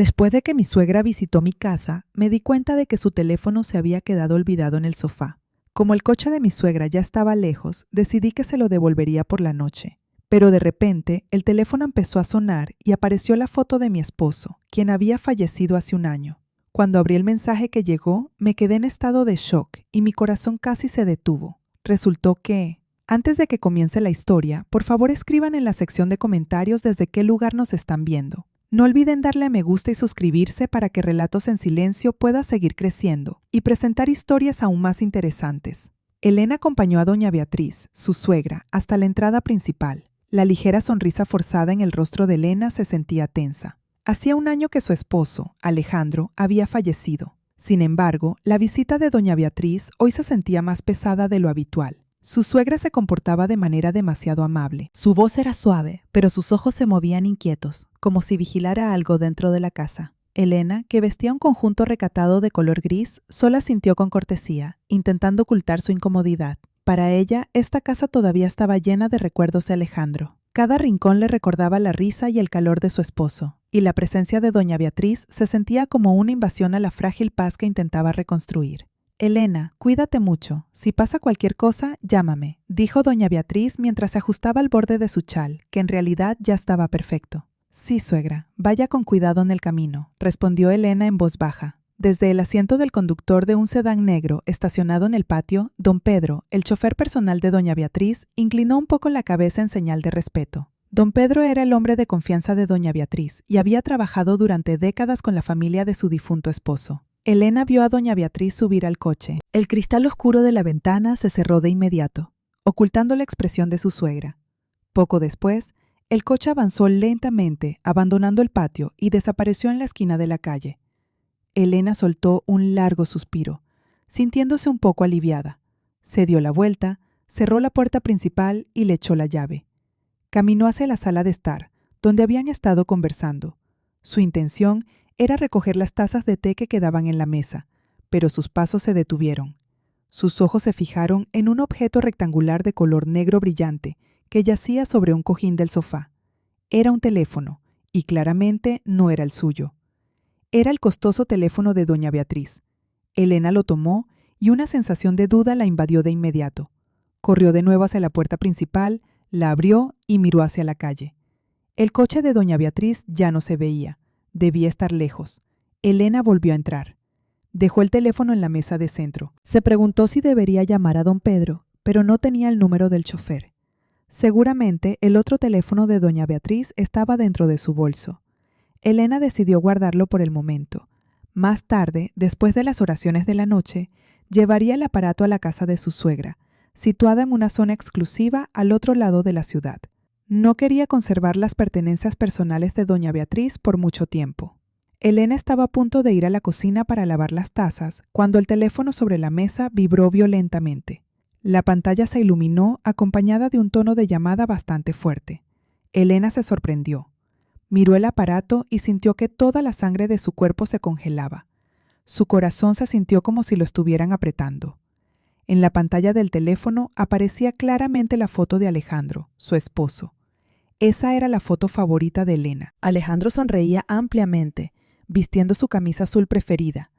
Después de que mi suegra visitó mi casa, me di cuenta de que su teléfono se había quedado olvidado en el sofá. Como el coche de mi suegra ya estaba lejos, decidí que se lo devolvería por la noche. Pero de repente, el teléfono empezó a sonar y apareció la foto de mi esposo, quien había fallecido hace un año. Cuando abrí el mensaje que llegó, me quedé en estado de shock y mi corazón casi se detuvo. Resultó que... Antes de que comience la historia, por favor escriban en la sección de comentarios desde qué lugar nos están viendo. No olviden darle a me gusta y suscribirse para que Relatos en Silencio pueda seguir creciendo y presentar historias aún más interesantes. Elena acompañó a doña Beatriz, su suegra, hasta la entrada principal. La ligera sonrisa forzada en el rostro de Elena se sentía tensa. Hacía un año que su esposo, Alejandro, había fallecido. Sin embargo, la visita de doña Beatriz hoy se sentía más pesada de lo habitual. Su suegra se comportaba de manera demasiado amable. Su voz era suave, pero sus ojos se movían inquietos, como si vigilara algo dentro de la casa. Elena, que vestía un conjunto recatado de color gris, sola sintió con cortesía, intentando ocultar su incomodidad. Para ella, esta casa todavía estaba llena de recuerdos de Alejandro. Cada rincón le recordaba la risa y el calor de su esposo, y la presencia de doña Beatriz se sentía como una invasión a la frágil paz que intentaba reconstruir. Elena, cuídate mucho. Si pasa cualquier cosa, llámame, dijo doña Beatriz mientras se ajustaba el borde de su chal, que en realidad ya estaba perfecto. Sí, suegra, vaya con cuidado en el camino, respondió Elena en voz baja. Desde el asiento del conductor de un sedán negro estacionado en el patio, don Pedro, el chofer personal de doña Beatriz, inclinó un poco la cabeza en señal de respeto. Don Pedro era el hombre de confianza de doña Beatriz y había trabajado durante décadas con la familia de su difunto esposo. Elena vio a doña Beatriz subir al coche. El cristal oscuro de la ventana se cerró de inmediato, ocultando la expresión de su suegra. Poco después, el coche avanzó lentamente, abandonando el patio y desapareció en la esquina de la calle. Elena soltó un largo suspiro, sintiéndose un poco aliviada. Se dio la vuelta, cerró la puerta principal y le echó la llave. Caminó hacia la sala de estar, donde habían estado conversando. Su intención era recoger las tazas de té que quedaban en la mesa, pero sus pasos se detuvieron. Sus ojos se fijaron en un objeto rectangular de color negro brillante que yacía sobre un cojín del sofá. Era un teléfono, y claramente no era el suyo. Era el costoso teléfono de doña Beatriz. Elena lo tomó y una sensación de duda la invadió de inmediato. Corrió de nuevo hacia la puerta principal, la abrió y miró hacia la calle. El coche de doña Beatriz ya no se veía. Debía estar lejos. Elena volvió a entrar. Dejó el teléfono en la mesa de centro. Se preguntó si debería llamar a don Pedro, pero no tenía el número del chofer. Seguramente el otro teléfono de doña Beatriz estaba dentro de su bolso. Elena decidió guardarlo por el momento. Más tarde, después de las oraciones de la noche, llevaría el aparato a la casa de su suegra, situada en una zona exclusiva al otro lado de la ciudad. No quería conservar las pertenencias personales de doña Beatriz por mucho tiempo. Elena estaba a punto de ir a la cocina para lavar las tazas cuando el teléfono sobre la mesa vibró violentamente. La pantalla se iluminó acompañada de un tono de llamada bastante fuerte. Elena se sorprendió. Miró el aparato y sintió que toda la sangre de su cuerpo se congelaba. Su corazón se sintió como si lo estuvieran apretando. En la pantalla del teléfono aparecía claramente la foto de Alejandro, su esposo. Esa era la foto favorita de Elena. Alejandro sonreía ampliamente, vistiendo su camisa azul preferida.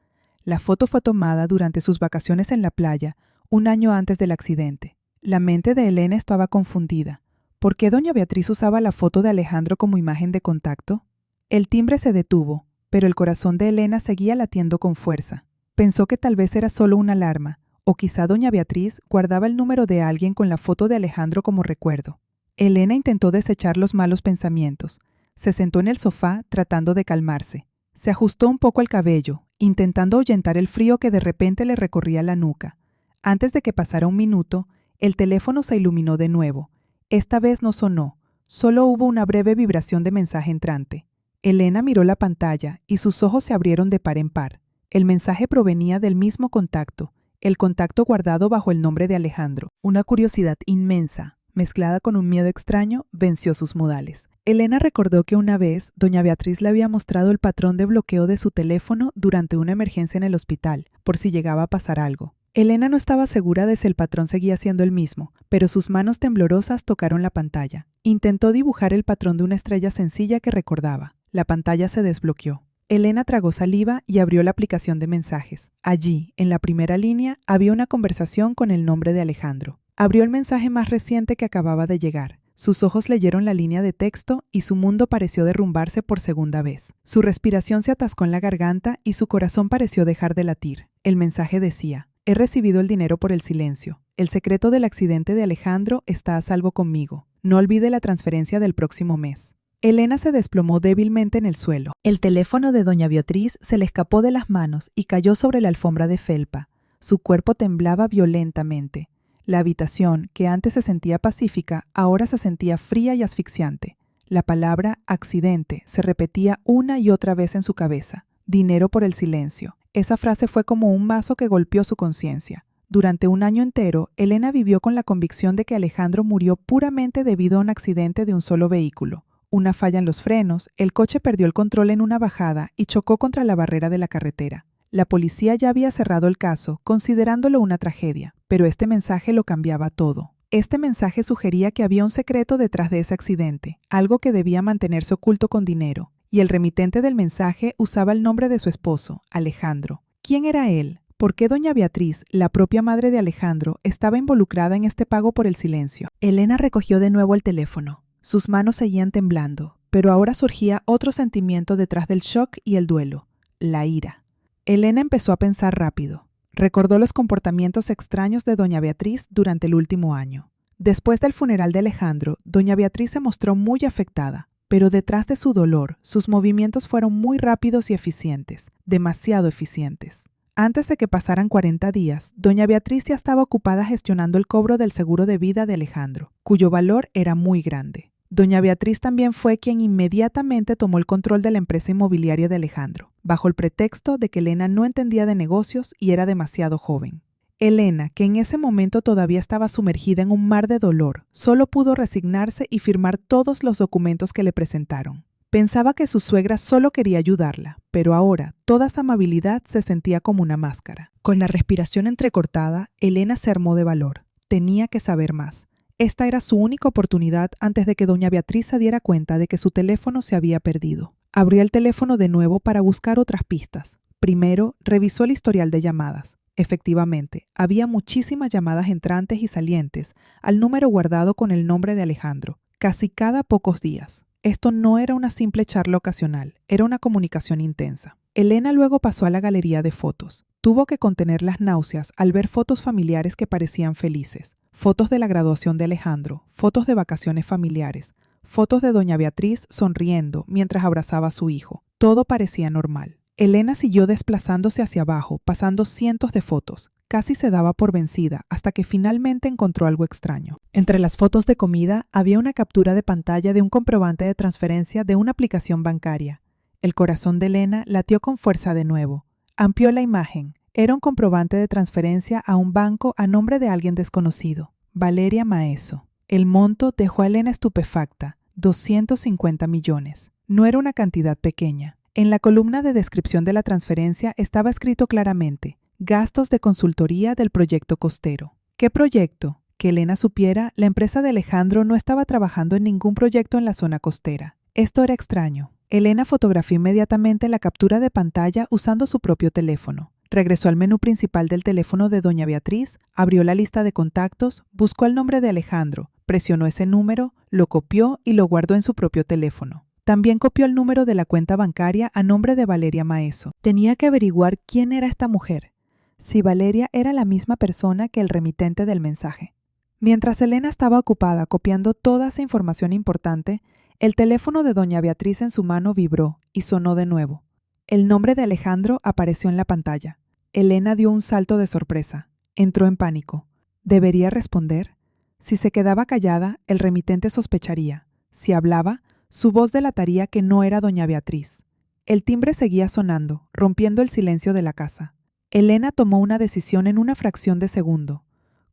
La foto fue tomada durante sus vacaciones en la playa, un año antes del accidente. La mente de Elena estaba confundida. ¿Por qué doña Beatriz usaba la foto de Alejandro como imagen de contacto? El timbre se detuvo, pero el corazón de Elena seguía latiendo con fuerza. Pensó que tal vez era solo una alarma, o quizá doña Beatriz guardaba el número de alguien con la foto de Alejandro como recuerdo. Elena intentó desechar los malos pensamientos. Se sentó en el sofá tratando de calmarse. Se ajustó un poco el cabello, intentando ahuyentar el frío que de repente le recorría la nuca. Antes de que pasara un minuto, el teléfono se iluminó de nuevo. Esta vez no sonó, solo hubo una breve vibración de mensaje entrante. Elena miró la pantalla y sus ojos se abrieron de par en par. El mensaje provenía del mismo contacto, el contacto guardado bajo el nombre de Alejandro. Una curiosidad inmensa, mezclada con un miedo extraño, venció sus modales. Elena recordó que una vez doña Beatriz le había mostrado el patrón de bloqueo de su teléfono durante una emergencia en el hospital, por si llegaba a pasar algo. Elena no estaba segura de si el patrón seguía siendo el mismo, pero sus manos temblorosas tocaron la pantalla. Intentó dibujar el patrón de una estrella sencilla que recordaba. La pantalla se desbloqueó. Elena tragó saliva y abrió la aplicación de mensajes. Allí, en la primera línea, había una conversación con el nombre de Alejandro. Abrió el mensaje más reciente que acababa de llegar. Sus ojos leyeron la línea de texto y su mundo pareció derrumbarse por segunda vez. Su respiración se atascó en la garganta y su corazón pareció dejar de latir. El mensaje decía: he recibido el dinero por el silencio. El secreto del accidente de Alejandro está a salvo conmigo. No olvide la transferencia del próximo mes. Elena se desplomó débilmente en el suelo. El teléfono de doña Beatriz se le escapó de las manos y cayó sobre la alfombra de felpa. Su cuerpo temblaba violentamente. La habitación, que antes se sentía pacífica, ahora se sentía fría y asfixiante. La palabra accidente se repetía una y otra vez en su cabeza. Dinero por el silencio. Esa frase fue como un mazo que golpeó su conciencia. Durante un año entero, Elena vivió con la convicción de que Alejandro murió puramente debido a un accidente de un solo vehículo. Una falla en los frenos, el coche perdió el control en una bajada y chocó contra la barrera de la carretera. La policía ya había cerrado el caso, considerándolo una tragedia, pero este mensaje lo cambiaba todo. Este mensaje sugería que había un secreto detrás de ese accidente, algo que debía mantenerse oculto con dinero, y el remitente del mensaje usaba el nombre de su esposo, Alejandro. ¿Quién era él? ¿Por qué doña Beatriz, la propia madre de Alejandro, estaba involucrada en este pago por el silencio? Elena recogió de nuevo el teléfono. Sus manos seguían temblando, pero ahora surgía otro sentimiento detrás del shock y el duelo: la ira. Elena empezó a pensar rápido. Recordó los comportamientos extraños de doña Beatriz durante el último año. Después del funeral de Alejandro, doña Beatriz se mostró muy afectada, pero detrás de su dolor, sus movimientos fueron muy rápidos y eficientes, demasiado eficientes. Antes de que pasaran 40 días, doña Beatriz ya estaba ocupada gestionando el cobro del seguro de vida de Alejandro, cuyo valor era muy grande. Doña Beatriz también fue quien inmediatamente tomó el control de la empresa inmobiliaria de Alejandro, bajo el pretexto de que Elena no entendía de negocios y era demasiado joven. Elena, que en ese momento todavía estaba sumergida en un mar de dolor, solo pudo resignarse y firmar todos los documentos que le presentaron. Pensaba que su suegra solo quería ayudarla, pero ahora toda esa amabilidad se sentía como una máscara. Con la respiración entrecortada, Elena se armó de valor. Tenía que saber más. Esta era su única oportunidad antes de que doña Beatriz se diera cuenta de que su teléfono se había perdido. Abrió el teléfono de nuevo para buscar otras pistas. Primero, revisó el historial de llamadas. Efectivamente, había muchísimas llamadas entrantes y salientes al número guardado con el nombre de Alejandro, casi cada pocos días. Esto no era una simple charla ocasional, era una comunicación intensa. Elena luego pasó a la galería de fotos. Tuvo que contener las náuseas al ver fotos familiares que parecían felices. Fotos de la graduación de Alejandro, fotos de vacaciones familiares, fotos de doña Beatriz sonriendo mientras abrazaba a su hijo. Todo parecía normal. Elena siguió desplazándose hacia abajo, pasando cientos de fotos. Casi se daba por vencida hasta que finalmente encontró algo extraño. Entre las fotos de comida había una captura de pantalla de un comprobante de transferencia de una aplicación bancaria. El corazón de Elena latió con fuerza de nuevo. Amplió la imagen. Era un comprobante de transferencia a un banco a nombre de alguien desconocido, Valeria Maeso. El monto dejó a Elena estupefacta, 250 millones. No era una cantidad pequeña. En la columna de descripción de la transferencia estaba escrito claramente: gastos de consultoría del proyecto costero. ¿Qué proyecto? Que Elena supiera, la empresa de Alejandro no estaba trabajando en ningún proyecto en la zona costera. Esto era extraño. Elena fotografió inmediatamente la captura de pantalla usando su propio teléfono. Regresó al menú principal del teléfono de doña Beatriz, abrió la lista de contactos, buscó el nombre de Alejandro, presionó ese número, lo copió y lo guardó en su propio teléfono. También copió el número de la cuenta bancaria a nombre de Valeria Maeso. Tenía que averiguar quién era esta mujer, si Valeria era la misma persona que el remitente del mensaje. Mientras Elena estaba ocupada copiando toda esa información importante, el teléfono de doña Beatriz en su mano vibró y sonó de nuevo. El nombre de Alejandro apareció en la pantalla. Elena dio un salto de sorpresa. Entró en pánico. ¿Debería responder? Si se quedaba callada, el remitente sospecharía. Si hablaba, su voz delataría que no era doña Beatriz. El timbre seguía sonando, rompiendo el silencio de la casa. Elena tomó una decisión en una fracción de segundo.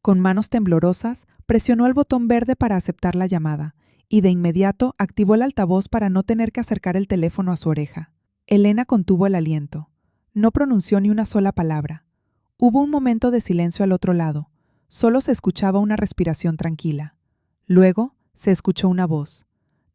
Con manos temblorosas, presionó el botón verde para aceptar la llamada y de inmediato activó el altavoz para no tener que acercar el teléfono a su oreja. Elena contuvo el aliento. No pronunció ni una sola palabra. Hubo un momento de silencio al otro lado. Solo se escuchaba una respiración tranquila. Luego se escuchó una voz.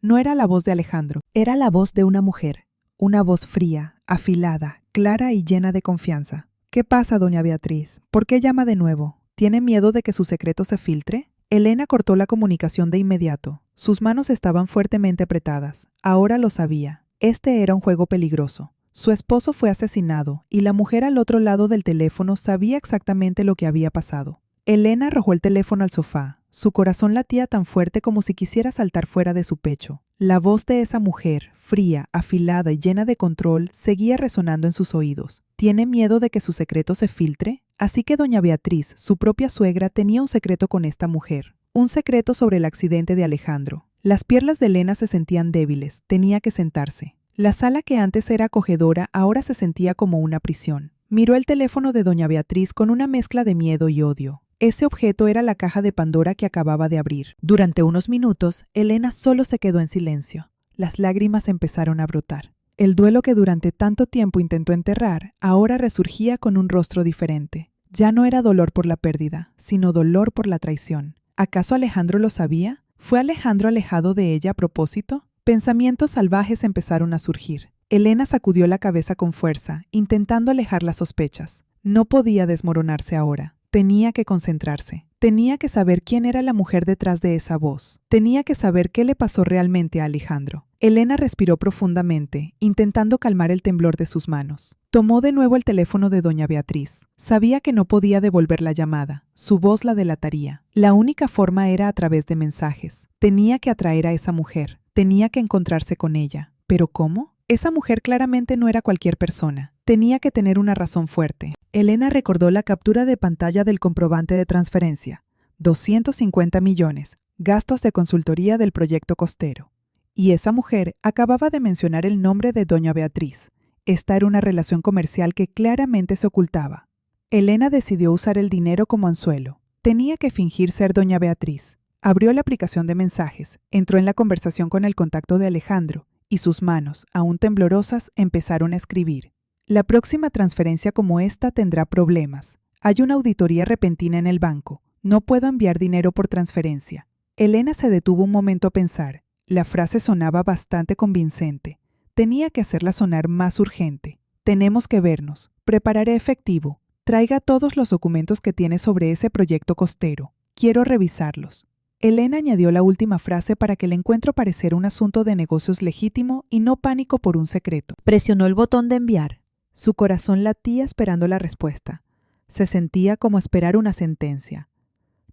No era la voz de Alejandro, era la voz de una mujer una voz fría, afilada, clara y llena de confianza. ¿Qué pasa, doña Beatriz? ¿Por qué llama de nuevo? ¿Tiene miedo de que su secreto se filtre? Elena cortó la comunicación de inmediato. Sus manos estaban fuertemente apretadas. Ahora lo sabía. Este era un juego peligroso. Su esposo fue asesinado y la mujer al otro lado del teléfono sabía exactamente lo que había pasado. Elena arrojó el teléfono al sofá. Su corazón latía tan fuerte como si quisiera saltar fuera de su pecho. La voz de esa mujer, fría, afilada y llena de control, seguía resonando en sus oídos. ¿Tiene miedo de que su secreto se filtre? Así que doña Beatriz, su propia suegra, tenía un secreto con esta mujer. Un secreto sobre el accidente de Alejandro. Las piernas de Elena se sentían débiles. Tenía que sentarse. La sala que antes era acogedora ahora se sentía como una prisión. Miró el teléfono de doña Beatriz con una mezcla de miedo y odio. Ese objeto era la caja de Pandora que acababa de abrir. Durante unos minutos, Elena solo se quedó en silencio. Las lágrimas empezaron a brotar. El duelo que durante tanto tiempo intentó enterrar, ahora resurgía con un rostro diferente. Ya no era dolor por la pérdida, sino dolor por la traición. ¿Acaso Alejandro lo sabía? ¿Fue Alejandro alejado de ella a propósito? Pensamientos salvajes empezaron a surgir. Elena sacudió la cabeza con fuerza, intentando alejar las sospechas. No podía desmoronarse ahora. Tenía que concentrarse. Tenía que saber quién era la mujer detrás de esa voz. Tenía que saber qué le pasó realmente a Alejandro. Elena respiró profundamente, intentando calmar el temblor de sus manos. Tomó de nuevo el teléfono de doña Beatriz. Sabía que no podía devolver la llamada. Su voz la delataría. La única forma era a través de mensajes. Tenía que atraer a esa mujer. Tenía que encontrarse con ella. ¿Pero cómo? Esa mujer claramente no era cualquier persona. Tenía que tener una razón fuerte. Elena recordó la captura de pantalla del comprobante de transferencia. 250 millones. Gastos de consultoría del proyecto costero. Y esa mujer acababa de mencionar el nombre de doña Beatriz. Esta era una relación comercial que claramente se ocultaba. Elena decidió usar el dinero como anzuelo. Tenía que fingir ser doña Beatriz. Abrió la aplicación de mensajes, entró en la conversación con el contacto de Alejandro, y sus manos, aún temblorosas, empezaron a escribir. La próxima transferencia como esta tendrá problemas. Hay una auditoría repentina en el banco. No puedo enviar dinero por transferencia. Elena se detuvo un momento a pensar. La frase sonaba bastante convincente. Tenía que hacerla sonar más urgente. Tenemos que vernos. Prepararé efectivo. Traiga todos los documentos que tiene sobre ese proyecto costero. Quiero revisarlos. Elena añadió la última frase para que el encuentro pareciera un asunto de negocios legítimo y no pánico por un secreto. Presionó el botón de enviar. Su corazón latía esperando la respuesta. Se sentía como esperar una sentencia.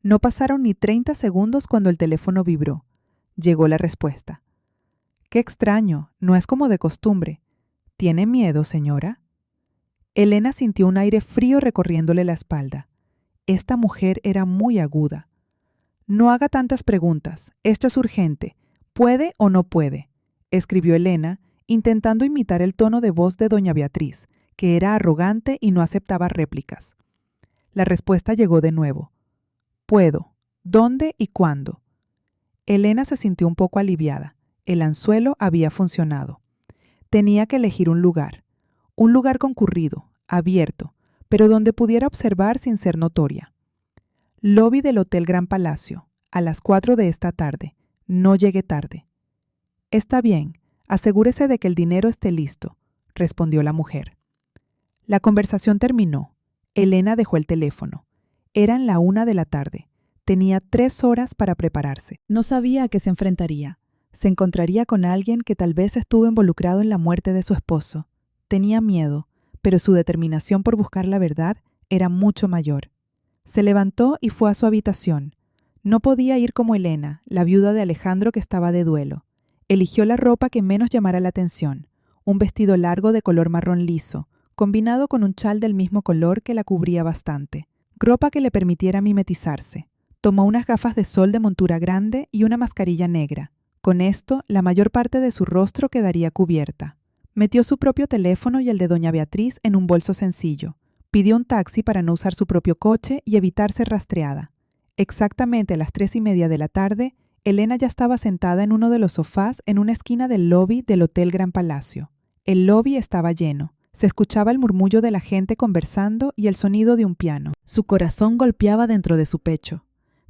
No pasaron ni 30 segundos cuando el teléfono vibró. Llegó la respuesta. «Qué extraño, no es como de costumbre. ¿Tiene miedo, señora?» Elena sintió un aire frío recorriéndole la espalda. Esta mujer era muy aguda. «No haga tantas preguntas. Esto es urgente. ¿Puede o no puede?», escribió Elena, intentando imitar el tono de voz de doña Beatriz, que era arrogante y no aceptaba réplicas. La respuesta llegó de nuevo. «Puedo. ¿Dónde y cuándo?». Elena se sintió un poco aliviada. El anzuelo había funcionado. Tenía que elegir un lugar concurrido, abierto, pero donde pudiera observar sin ser notoria. Lobby del Hotel Gran Palacio, a las 4 de esta tarde. No llegue tarde. «Está bien, asegúrese de que el dinero esté listo», respondió la mujer. La conversación terminó. Elena dejó el teléfono. Eran la 1 de la tarde. Tenía 3 horas para prepararse. No sabía a qué se enfrentaría. Se encontraría con alguien que tal vez estuvo involucrado en la muerte de su esposo. Tenía miedo, pero su determinación por buscar la verdad era mucho mayor. Se levantó y fue a su habitación. No podía ir como Elena, la viuda de Alejandro que estaba de duelo. Eligió la ropa que menos llamara la atención, un vestido largo de color marrón liso, combinado con un chal del mismo color que la cubría bastante. Ropa que le permitiera mimetizarse. Tomó unas gafas de sol de montura grande y una mascarilla negra. Con esto, la mayor parte de su rostro quedaría cubierta. Metió su propio teléfono y el de doña Beatriz en un bolso sencillo. Pidió un taxi para no usar su propio coche y evitar ser rastreada. Exactamente a las 3:30 de la tarde, Elena ya estaba sentada en uno de los sofás en una esquina del lobby del Hotel Gran Palacio. El lobby estaba lleno. Se escuchaba el murmullo de la gente conversando y el sonido de un piano. Su corazón golpeaba dentro de su pecho.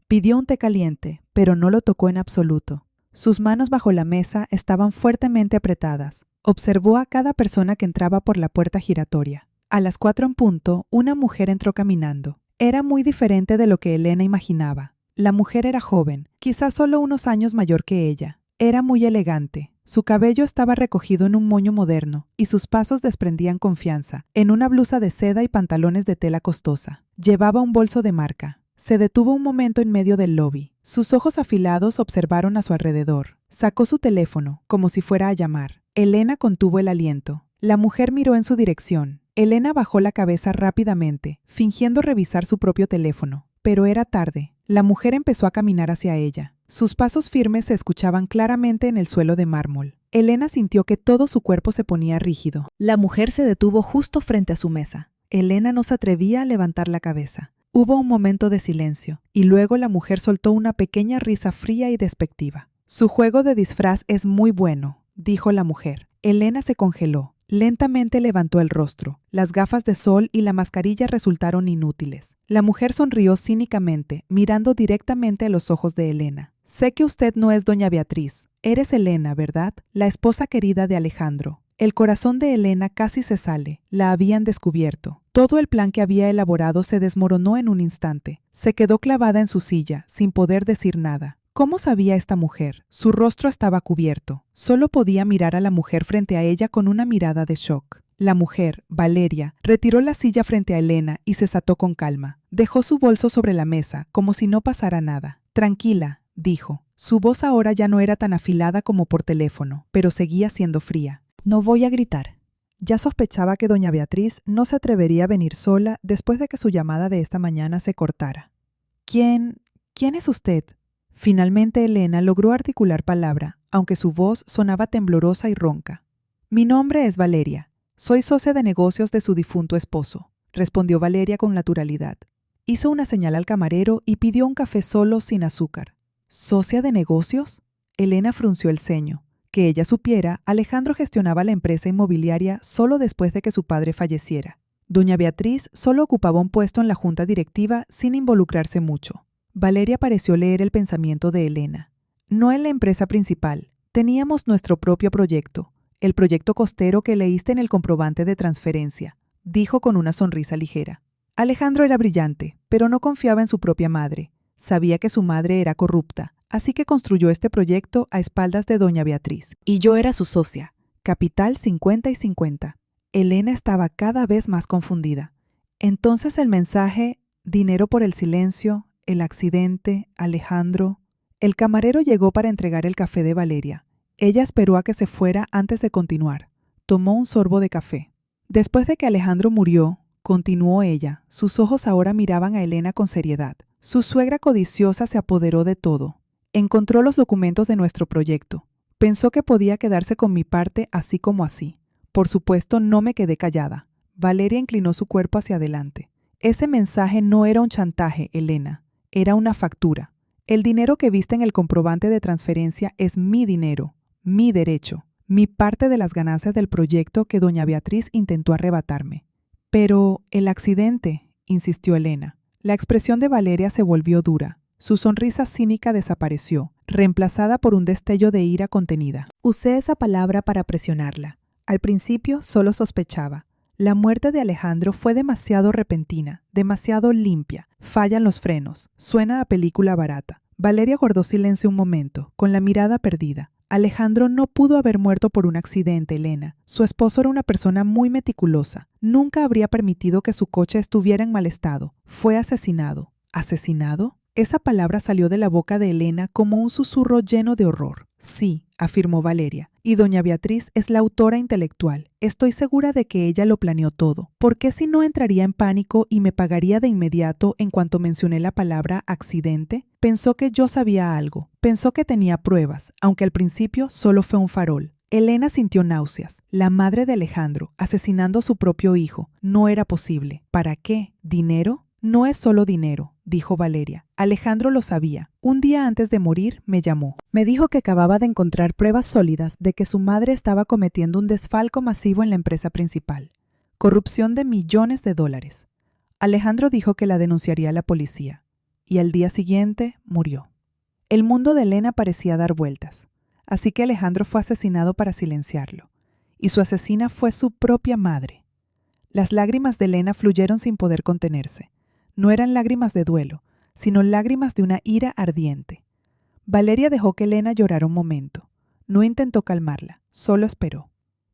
Pidió un té caliente, pero no lo tocó en absoluto. Sus manos bajo la mesa estaban fuertemente apretadas. Observó a cada persona que entraba por la puerta giratoria. A las 4 en punto, una mujer entró caminando. Era muy diferente de lo que Elena imaginaba. La mujer era joven, quizás solo unos años mayor que ella. Era muy elegante. Su cabello estaba recogido en un moño moderno y sus pasos desprendían confianza, en una blusa de seda y pantalones de tela costosa. Llevaba un bolso de marca. Se detuvo un momento en medio del lobby. Sus ojos afilados observaron a su alrededor. Sacó su teléfono, como si fuera a llamar. Elena contuvo el aliento. La mujer miró en su dirección. Elena bajó la cabeza rápidamente, fingiendo revisar su propio teléfono. Pero era tarde. La mujer empezó a caminar hacia ella. Sus pasos firmes se escuchaban claramente en el suelo de mármol. Elena sintió que todo su cuerpo se ponía rígido. La mujer se detuvo justo frente a su mesa. Elena no se atrevía a levantar la cabeza. Hubo un momento de silencio, y luego la mujer soltó una pequeña risa fría y despectiva. «Su juego de disfraz es muy bueno», dijo la mujer. Elena se congeló. Lentamente levantó el rostro. Las gafas de sol y la mascarilla resultaron inútiles. La mujer sonrió cínicamente, mirando directamente a los ojos de Elena. «Sé que usted no es doña Beatriz. Eres Elena, ¿verdad? La esposa querida de Alejandro». El corazón de Elena casi se sale. La habían descubierto. Todo el plan que había elaborado se desmoronó en un instante. Se quedó clavada en su silla, sin poder decir nada. ¿Cómo sabía esta mujer? Su rostro estaba cubierto. Solo podía mirar a la mujer frente a ella con una mirada de shock. La mujer, Valeria, retiró la silla frente a Elena y se sentó con calma. Dejó su bolso sobre la mesa, como si no pasara nada. «Tranquila», dijo. Su voz ahora ya no era tan afilada como por teléfono, pero seguía siendo fría. «No voy a gritar». Ya sospechaba que doña Beatriz no se atrevería a venir sola después de que su llamada de esta mañana se cortara. ¿Quién es usted?» Finalmente Elena logró articular palabra, aunque su voz sonaba temblorosa y ronca. «Mi nombre es Valeria. Soy socia de negocios de su difunto esposo», respondió Valeria con naturalidad. Hizo una señal al camarero y pidió un café solo sin azúcar. «¿Socia de negocios?» Elena frunció el ceño. Que ella supiera, Alejandro gestionaba la empresa inmobiliaria solo después de que su padre falleciera. Doña Beatriz solo ocupaba un puesto en la junta directiva sin involucrarse mucho. Valeria pareció leer el pensamiento de Elena. «No en la empresa principal. Teníamos nuestro propio proyecto, el proyecto costero que leíste en el comprobante de transferencia», dijo con una sonrisa ligera. Alejandro era brillante, pero no confiaba en su propia madre. Sabía que su madre era corrupta, así que construyó este proyecto a espaldas de doña Beatriz. Y yo era su socia. Capital 50 y 50. Elena estaba cada vez más confundida. Entonces el mensaje, dinero por el silencio, el accidente, Alejandro. El camarero llegó para entregar el café de Valeria. Ella esperó a que se fuera antes de continuar. Tomó un sorbo de café. Después de que Alejandro murió, continuó ella, sus ojos ahora miraban a Elena con seriedad. Su suegra codiciosa se apoderó de todo. Encontró los documentos de nuestro proyecto. Pensó que podía quedarse con mi parte así como así. Por supuesto, no me quedé callada. Valeria inclinó su cuerpo hacia adelante. Ese mensaje no era un chantaje, Elena. Era una factura. El dinero que viste en el comprobante de transferencia es mi dinero, mi derecho, mi parte de las ganancias del proyecto que doña Beatriz intentó arrebatarme. Pero el accidente, insistió Elena. La expresión de Valeria se volvió dura. Su sonrisa cínica desapareció, reemplazada por un destello de ira contenida. Usé esa palabra para presionarla. Al principio solo sospechaba. La muerte de Alejandro fue demasiado repentina, demasiado limpia. Fallan los frenos. Suena a película barata. Valeria guardó silencio un momento, con la mirada perdida. Alejandro no pudo haber muerto por un accidente, Elena. Su esposo era una persona muy meticulosa. Nunca habría permitido que su coche estuviera en mal estado. Fue asesinado. ¿Asesinado? Esa palabra salió de la boca de Elena como un susurro lleno de horror. Sí, afirmó Valeria, y doña Beatriz es la autora intelectual. Estoy segura de que ella lo planeó todo. ¿Por qué si no entraría en pánico y me pagaría de inmediato en cuanto mencioné la palabra accidente? Pensó que yo sabía algo. Pensó que tenía pruebas, aunque al principio solo fue un farol. Elena sintió náuseas. La madre de Alejandro, asesinando a su propio hijo. No era posible. ¿Para qué? ¿Dinero? No es solo dinero, dijo Valeria. Alejandro lo sabía. Un día antes de morir me llamó. Me dijo que acababa de encontrar pruebas sólidas de que su madre estaba cometiendo un desfalco masivo en la empresa principal. Corrupción de millones de dólares. Alejandro dijo que la denunciaría a la policía. Y al día siguiente murió. El mundo de Elena parecía dar vueltas. Así que Alejandro fue asesinado para silenciarlo. y su asesina fue su propia madre. Las lágrimas de Elena fluyeron sin poder contenerse. No eran lágrimas de duelo, sino lágrimas de una ira ardiente. Valeria dejó que Elena llorara un momento. No intentó calmarla, solo esperó.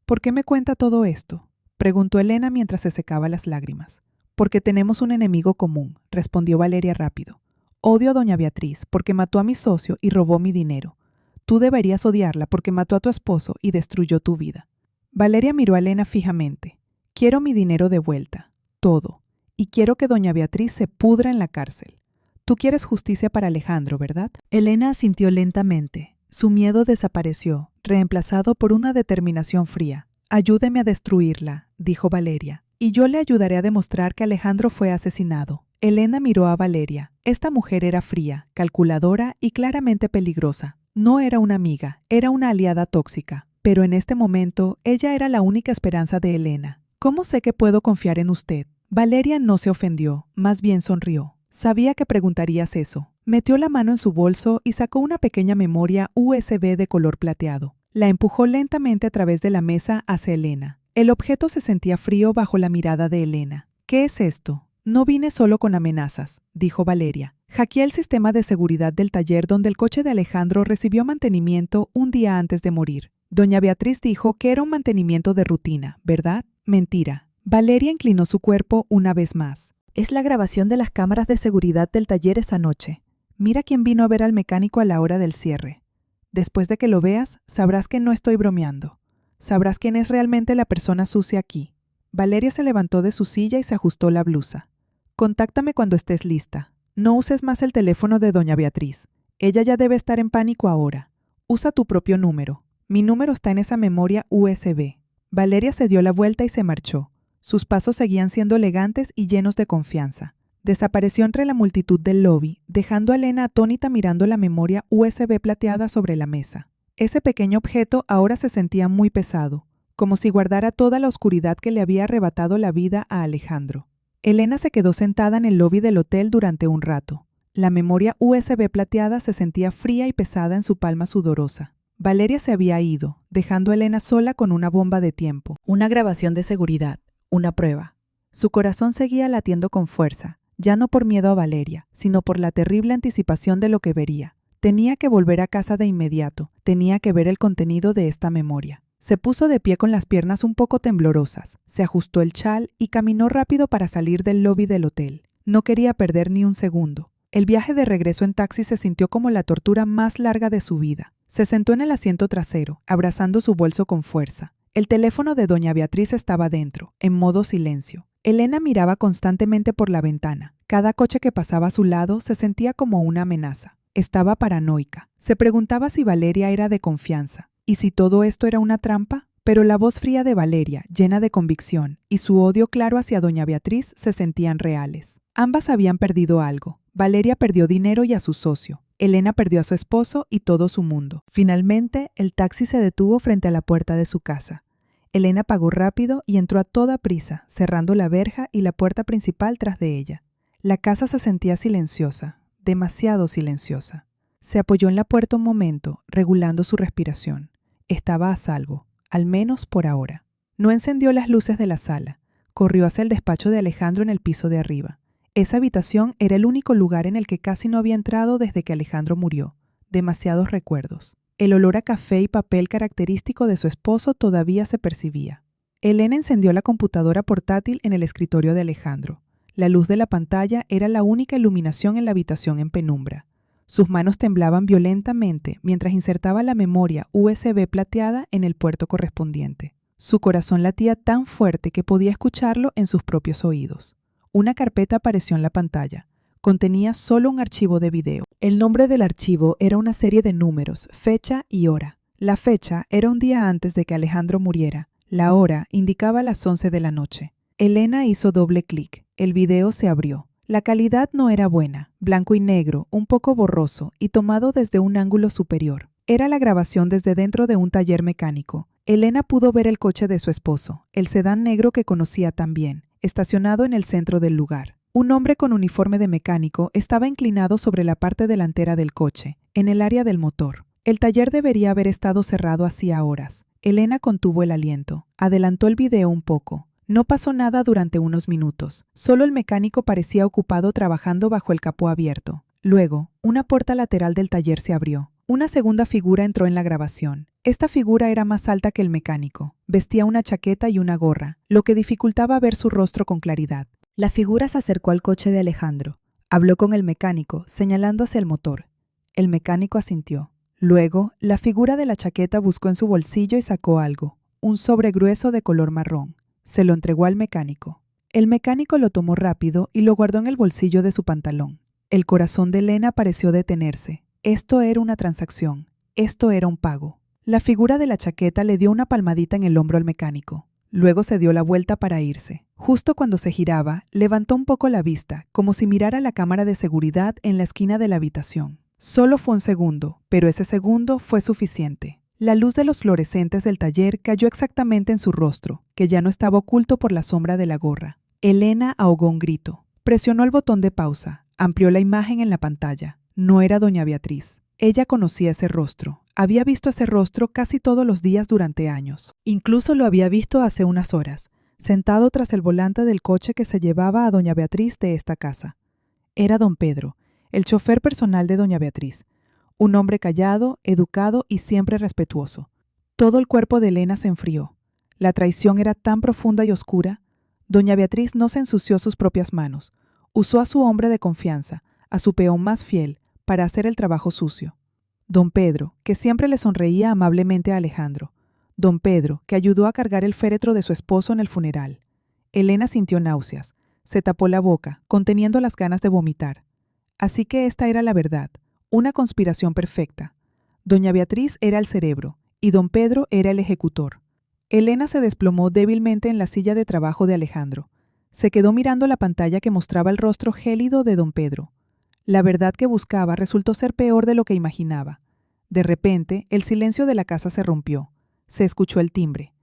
¿Por qué me cuenta todo esto?, preguntó Elena mientras se secaba las lágrimas. Porque tenemos un enemigo común, respondió Valeria rápido. Odio a doña Beatriz porque mató a mi socio y robó mi dinero. Tú deberías odiarla porque mató a tu esposo y destruyó tu vida. Valeria miró a Elena fijamente. Quiero mi dinero de vuelta, todo, y quiero que doña Beatriz se pudra en la cárcel. Tú quieres justicia para Alejandro, ¿verdad? Elena asintió lentamente. Su miedo desapareció, reemplazado por una determinación fría. Ayúdeme a destruirla, dijo Valeria, y yo le ayudaré a demostrar que Alejandro fue asesinado. Elena miró a Valeria. Esta mujer era fría, calculadora y claramente peligrosa. No era una amiga, era una aliada tóxica. Pero en este momento, ella era la única esperanza de Elena. ¿Cómo sé que puedo confiar en usted? Valeria no se ofendió, más bien sonrió. Sabía que preguntarías eso. Metió la mano en su bolso y sacó una pequeña memoria USB de color plateado. La empujó lentamente a través de la mesa hacia Elena. El objeto se sentía frío bajo la mirada de Elena. ¿Qué es esto? No vine solo con amenazas, dijo Valeria. Hackeé el sistema de seguridad del taller donde el coche de Alejandro recibió mantenimiento un día antes de morir. Doña Beatriz dijo que era un mantenimiento de rutina, ¿verdad? Mentira. Valeria inclinó su cuerpo una vez más. Es la grabación de las cámaras de seguridad del taller esa noche. Mira quién vino a ver al mecánico a la hora del cierre. Después de que lo veas, sabrás que no estoy bromeando. Sabrás quién es realmente la persona sucia aquí. Valeria se levantó de su silla y se ajustó la blusa. Contáctame cuando estés lista. No uses más el teléfono de doña Beatriz. Ella ya debe estar en pánico ahora. Usa tu propio número. Mi número está en esa memoria USB. Valeria se dio la vuelta y se marchó. Sus pasos seguían siendo elegantes y llenos de confianza. Desapareció entre la multitud del lobby, dejando a Elena atónita mirando la memoria USB plateada sobre la mesa. Ese pequeño objeto ahora se sentía muy pesado, como si guardara toda la oscuridad que le había arrebatado la vida a Alejandro. Elena se quedó sentada en el lobby del hotel durante un rato. La memoria USB plateada se sentía fría y pesada en su palma sudorosa. Valeria se había ido, dejando a Elena sola con una bomba de tiempo, una grabación de seguridad, una prueba. Su corazón seguía latiendo con fuerza, ya no por miedo a Valeria, sino por la terrible anticipación de lo que vería. Tenía que volver a casa de inmediato, tenía que ver el contenido de esta memoria. Se puso de pie con las piernas un poco temblorosas, se ajustó el chal y caminó rápido para salir del lobby del hotel. No quería perder ni un segundo. El viaje de regreso en taxi se sintió como la tortura más larga de su vida. Se sentó en el asiento trasero, abrazando su bolso con fuerza. El teléfono de doña Beatriz estaba dentro, en modo silencio. Elena miraba constantemente por la ventana. Cada coche que pasaba a su lado se sentía como una amenaza. Estaba paranoica. Se preguntaba si Valeria era de confianza. ¿Y si todo esto era una trampa? Pero la voz fría de Valeria, llena de convicción, y su odio claro hacia doña Beatriz se sentían reales. Ambas habían perdido algo. Valeria perdió dinero y a su socio. Elena perdió a su esposo y todo su mundo. Finalmente, el taxi se detuvo frente a la puerta de su casa. Elena pagó rápido y entró a toda prisa, cerrando la verja y la puerta principal tras de ella. La casa se sentía silenciosa, demasiado silenciosa. Se apoyó en la puerta un momento, regulando su respiración. Estaba a salvo, al menos por ahora. No encendió las luces de la sala. Corrió hacia el despacho de Alejandro en el piso de arriba. Esa habitación era el único lugar en el que casi no había entrado desde que Alejandro murió. Demasiados recuerdos. El olor a café y papel característico de su esposo todavía se percibía. Elena encendió la computadora portátil en el escritorio de Alejandro. La luz de la pantalla era la única iluminación en la habitación en penumbra. Sus manos temblaban violentamente mientras insertaba la memoria USB plateada en el puerto correspondiente. Su corazón latía tan fuerte que podía escucharlo en sus propios oídos. Una carpeta apareció en la pantalla. Contenía solo un archivo de video. El nombre del archivo era una serie de números, fecha y hora. La fecha era un día antes de que Alejandro muriera. La hora indicaba las 11 de la noche. Elena hizo doble clic. El video se abrió. La calidad no era buena, blanco y negro, un poco borroso y tomado desde un ángulo superior. Era la grabación desde dentro de un taller mecánico. Elena pudo ver el coche de su esposo, el sedán negro que conocía tan bien, estacionado en el centro del lugar. Un hombre con uniforme de mecánico estaba inclinado sobre la parte delantera del coche, en el área del motor. El taller debería haber estado cerrado hacía horas. Elena contuvo el aliento. Adelantó el video un poco. No pasó nada durante unos minutos. Solo el mecánico parecía ocupado trabajando bajo el capó abierto. Luego, una puerta lateral del taller se abrió. Una segunda figura entró en la grabación. Esta figura era más alta que el mecánico. Vestía una chaqueta y una gorra, lo que dificultaba ver su rostro con claridad. La figura se acercó al coche de Alejandro. Habló con el mecánico, señalando hacia el motor. El mecánico asintió. Luego, la figura de la chaqueta buscó en su bolsillo y sacó algo, un sobre grueso de color marrón. Se lo entregó al mecánico. El mecánico lo tomó rápido y lo guardó en el bolsillo de su pantalón. El corazón de Elena pareció detenerse. Esto era una transacción. Esto era un pago. La figura de la chaqueta le dio una palmadita en el hombro al mecánico. Luego se dio la vuelta para irse. Justo cuando se giraba, levantó un poco la vista, como si mirara la cámara de seguridad en la esquina de la habitación. Solo fue un segundo, pero ese segundo fue suficiente. La luz de los fluorescentes del taller cayó exactamente en su rostro, que ya no estaba oculto por la sombra de la gorra. Elena ahogó un grito. Presionó el botón de pausa. Amplió la imagen en la pantalla. No era doña Beatriz. Ella conocía ese rostro. Había visto ese rostro casi todos los días durante años. Incluso lo había visto hace unas horas, sentado tras el volante del coche que se llevaba a doña Beatriz de esta casa. Era don Pedro, el chofer personal de doña Beatriz. Un hombre callado, educado y siempre respetuoso. Todo el cuerpo de Elena se enfrió. La traición era tan profunda y oscura. Doña Beatriz no se ensució sus propias manos. Usó a su hombre de confianza, a su peón más fiel, para hacer el trabajo sucio. Don Pedro, que siempre le sonreía amablemente a Alejandro. Don Pedro, que ayudó a cargar el féretro de su esposo en el funeral. Elena sintió náuseas. Se tapó la boca, conteniendo las ganas de vomitar. Así que esta era la verdad, una conspiración perfecta. Doña Beatriz era el cerebro, y don Pedro era el ejecutor. Elena se desplomó débilmente en la silla de trabajo de Alejandro. Se quedó mirando la pantalla que mostraba el rostro gélido de don Pedro. La verdad que buscaba resultó ser peor de lo que imaginaba. De repente, el silencio de la casa se rompió. Se escuchó el timbre.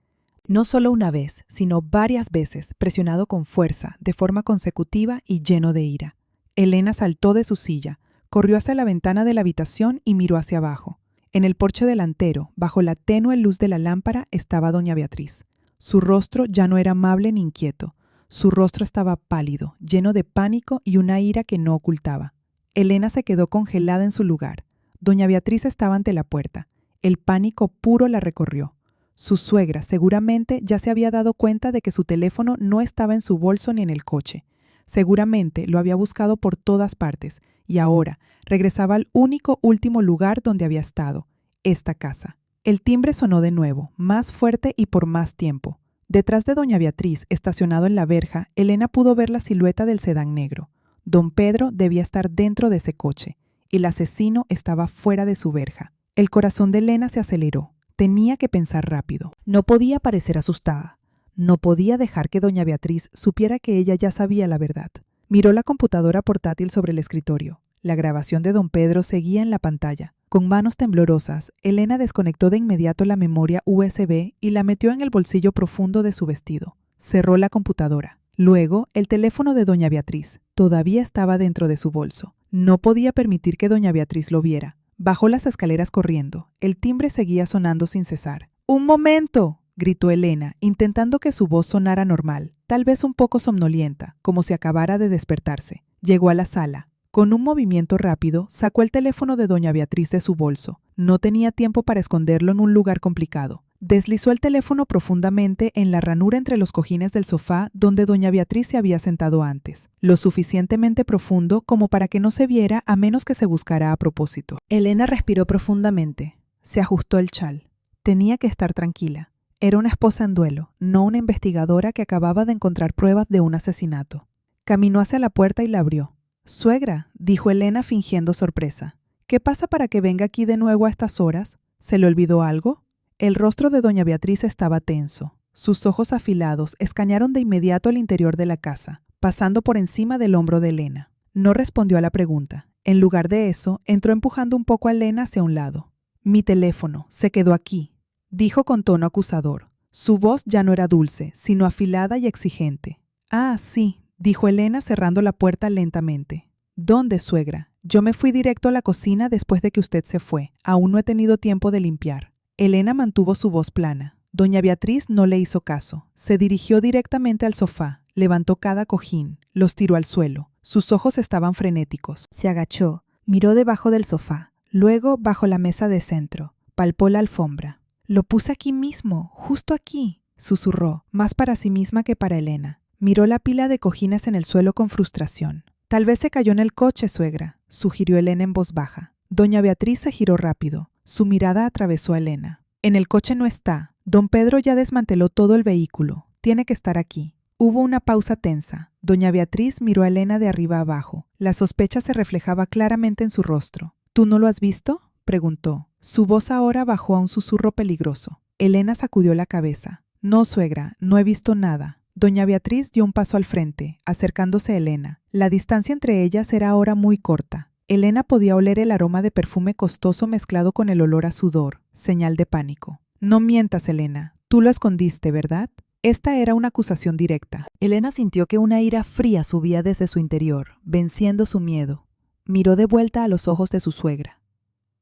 No solo una vez, sino varias veces, presionado con fuerza, de forma consecutiva y lleno de ira. Elena saltó de su silla, corrió hacia la ventana de la habitación y miró hacia abajo. En el porche delantero, bajo la tenue luz de la lámpara, estaba doña Beatriz. Su rostro ya no era amable ni inquieto. Su rostro estaba pálido, lleno de pánico y una ira que no ocultaba. Elena se quedó congelada en su lugar. Doña Beatriz estaba ante la puerta. El pánico puro la recorrió. Su suegra seguramente ya se había dado cuenta de que su teléfono no estaba en su bolso ni en el coche. Seguramente lo había buscado por todas partes y ahora regresaba al último lugar donde había estado, esta casa. El timbre sonó de nuevo, más fuerte y por más tiempo. Detrás de doña Beatriz, estacionado en la verja, Elena pudo ver la silueta del sedán negro. Don Pedro debía estar dentro de ese coche, y el asesino estaba fuera de su verja. El corazón de Elena se aceleró. Tenía que pensar rápido. No podía parecer asustada. No podía dejar que doña Beatriz supiera que ella ya sabía la verdad. Miró la computadora portátil sobre el escritorio. La grabación de don Pedro seguía en la pantalla. Con manos temblorosas, Elena desconectó de inmediato la memoria USB y la metió en el bolsillo profundo de su vestido. Cerró la computadora. Luego, el teléfono de doña Beatriz. Todavía estaba dentro de su bolso. No podía permitir que doña Beatriz lo viera. Bajó las escaleras corriendo. El timbre seguía sonando sin cesar. ¡Un momento!, gritó Elena, intentando que su voz sonara normal, tal vez un poco somnolienta, como si acabara de despertarse. Llegó a la sala. Con un movimiento rápido, sacó el teléfono de doña Beatriz de su bolso. No tenía tiempo para esconderlo en un lugar complicado. Deslizó el teléfono profundamente en la ranura entre los cojines del sofá donde doña Beatriz se había sentado antes, lo suficientemente profundo como para que no se viera a menos que se buscara a propósito. Elena respiró profundamente. Se ajustó el chal. Tenía que estar tranquila. Era una esposa en duelo, no una investigadora que acababa de encontrar pruebas de un asesinato. Caminó hacia la puerta y la abrió. «Suegra», dijo Elena fingiendo sorpresa. «¿Qué pasa para que venga aquí de nuevo a estas horas? ¿Se le olvidó algo?» El rostro de doña Beatriz estaba tenso. Sus ojos afilados escanearon de inmediato el interior de la casa, pasando por encima del hombro de Elena. No respondió a la pregunta. En lugar de eso, entró empujando un poco a Elena hacia un lado. «Mi teléfono se quedó aquí», dijo con tono acusador. Su voz ya no era dulce, sino afilada y exigente. «Ah, sí», dijo Elena cerrando la puerta lentamente. «¿Dónde, suegra? Yo me fui directo a la cocina después de que usted se fue. Aún no he tenido tiempo de limpiar». Elena mantuvo su voz plana. Doña Beatriz no le hizo caso. Se dirigió directamente al sofá, levantó cada cojín, los tiró al suelo. Sus ojos estaban frenéticos. Se agachó, miró debajo del sofá, luego bajo la mesa de centro, palpó la alfombra. «Lo puse aquí mismo, justo aquí», susurró, más para sí misma que para Elena. Miró la pila de cojines en el suelo con frustración. «Tal vez se cayó en el coche, suegra», sugirió Elena en voz baja. Doña Beatriz se giró rápido. Su mirada atravesó a Elena. «En el coche no está. Don Pedro ya desmanteló todo el vehículo. Tiene que estar aquí». Hubo una pausa tensa. Doña Beatriz miró a Elena de arriba abajo. La sospecha se reflejaba claramente en su rostro. «¿Tú no lo has visto?», preguntó. Su voz ahora bajó a un susurro peligroso. Elena sacudió la cabeza. «No, suegra, no he visto nada». Doña Beatriz dio un paso al frente, acercándose a Elena. La distancia entre ellas era ahora muy corta. Elena podía oler el aroma de perfume costoso mezclado con el olor a sudor, señal de pánico. «No mientas, Elena. Tú lo escondiste, ¿verdad?». Esta era una acusación directa. Elena sintió que una ira fría subía desde su interior, venciendo su miedo. Miró de vuelta a los ojos de su suegra.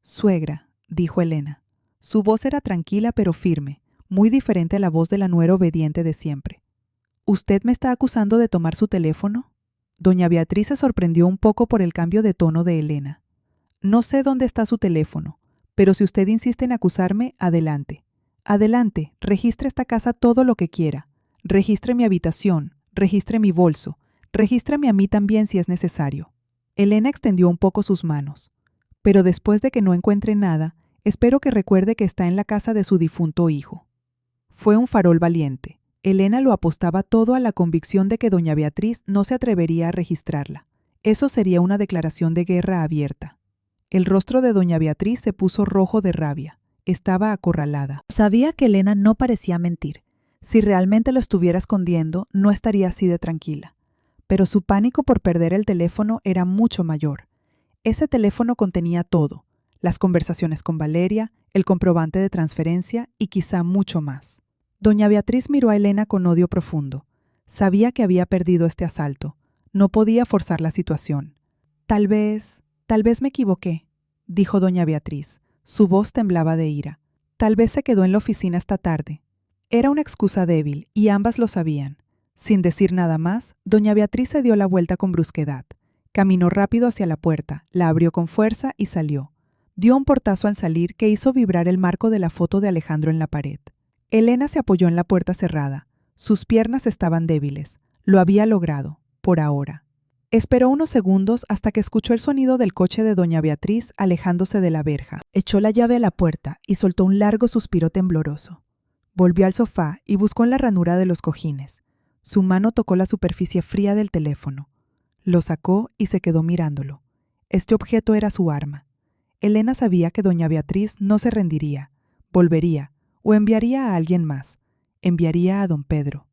«Suegra», dijo Elena. Su voz era tranquila pero firme, muy diferente a la voz de la nuera obediente de siempre. «¿Usted me está acusando de tomar su teléfono?». Doña Beatriz se sorprendió un poco por el cambio de tono de Elena. «No sé dónde está su teléfono, pero si usted insiste en acusarme, adelante. Adelante, registre esta casa todo lo que quiera. Registre mi habitación, registre mi bolso, regístrame a mí también si es necesario». Elena extendió un poco sus manos. «Pero después de que no encuentre nada, espero que recuerde que está en la casa de su difunto hijo». Fue un farol valiente. Elena lo apostaba todo a la convicción de que doña Beatriz no se atrevería a registrarla. Eso sería una declaración de guerra abierta. El rostro de doña Beatriz se puso rojo de rabia. Estaba acorralada. Sabía que Elena no parecía mentir. Si realmente lo estuviera escondiendo, no estaría así de tranquila. Pero su pánico por perder el teléfono era mucho mayor. Ese teléfono contenía todo: las conversaciones con Valeria, el comprobante de transferencia y quizá mucho más. Doña Beatriz miró a Elena con odio profundo. Sabía que había perdido este asalto. No podía forzar la situación. Tal vez me equivoqué», dijo doña Beatriz. Su voz temblaba de ira. «Tal vez se quedó en la oficina esta tarde». Era una excusa débil, y ambas lo sabían. Sin decir nada más, doña Beatriz se dio la vuelta con brusquedad. Caminó rápido hacia la puerta, la abrió con fuerza y salió. Dio un portazo al salir que hizo vibrar el marco de la foto de Alejandro en la pared. Elena se apoyó en la puerta cerrada. Sus piernas estaban débiles. Lo había logrado, por ahora. Esperó unos segundos hasta que escuchó el sonido del coche de doña Beatriz alejándose de la verja. Echó la llave a la puerta y soltó un largo suspiro tembloroso. Volvió al sofá y buscó en la ranura de los cojines. Su mano tocó la superficie fría del teléfono. Lo sacó y se quedó mirándolo. Este objeto era su arma. Elena sabía que doña Beatriz no se rendiría. Volvería, o enviaría a alguien más. Enviaría a don Pedro.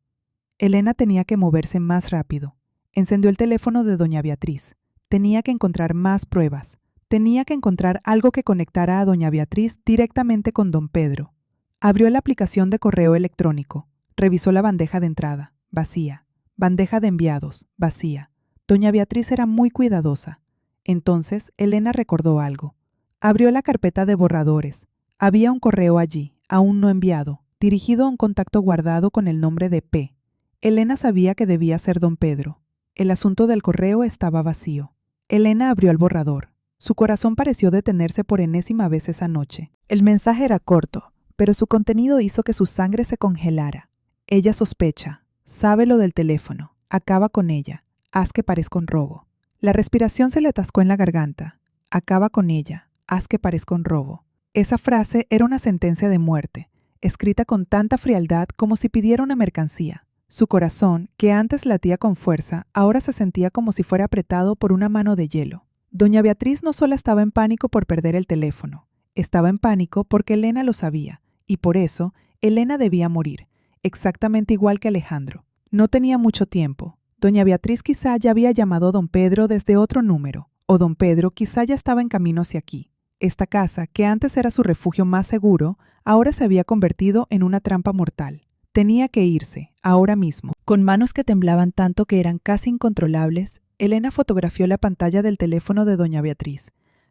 Elena tenía que moverse más rápido. Encendió el teléfono de doña Beatriz. Tenía que encontrar más pruebas. Tenía que encontrar algo que conectara a doña Beatriz directamente con don Pedro. Abrió la aplicación de correo electrónico. Revisó la bandeja de entrada. Vacía. Bandeja de enviados. Vacía. Doña Beatriz era muy cuidadosa. Entonces, Elena recordó algo. Abrió la carpeta de borradores. Había un correo allí, aún no enviado, dirigido a un contacto guardado con el nombre de P. Elena sabía que debía ser don Pedro. El asunto del correo estaba vacío. Elena abrió el borrador. Su corazón pareció detenerse por enésima vez esa noche. El mensaje era corto, pero su contenido hizo que su sangre se congelara. Ella sospecha. Sabe lo del teléfono. Acaba con ella. Haz que parezca un robo. La respiración se le atascó en la garganta. Acaba con ella. Haz que parezca un robo. Esa frase era una sentencia de muerte, escrita con tanta frialdad como si pidiera una mercancía. Su corazón, que antes latía con fuerza, ahora se sentía como si fuera apretado por una mano de hielo. Doña Beatriz no solo estaba en pánico por perder el teléfono, estaba en pánico porque Elena lo sabía, y por eso Elena debía morir, exactamente igual que Alejandro. No tenía mucho tiempo. Doña Beatriz quizá ya había llamado a don Pedro desde otro número, o don Pedro quizá ya estaba en camino hacia aquí. Esta casa, que antes era su refugio más seguro, ahora se había convertido en una trampa mortal. Tenía que irse, ahora mismo. Con manos que temblaban tanto que eran casi incontrolables, Elena fotografió la pantalla del teléfono de doña Beatriz,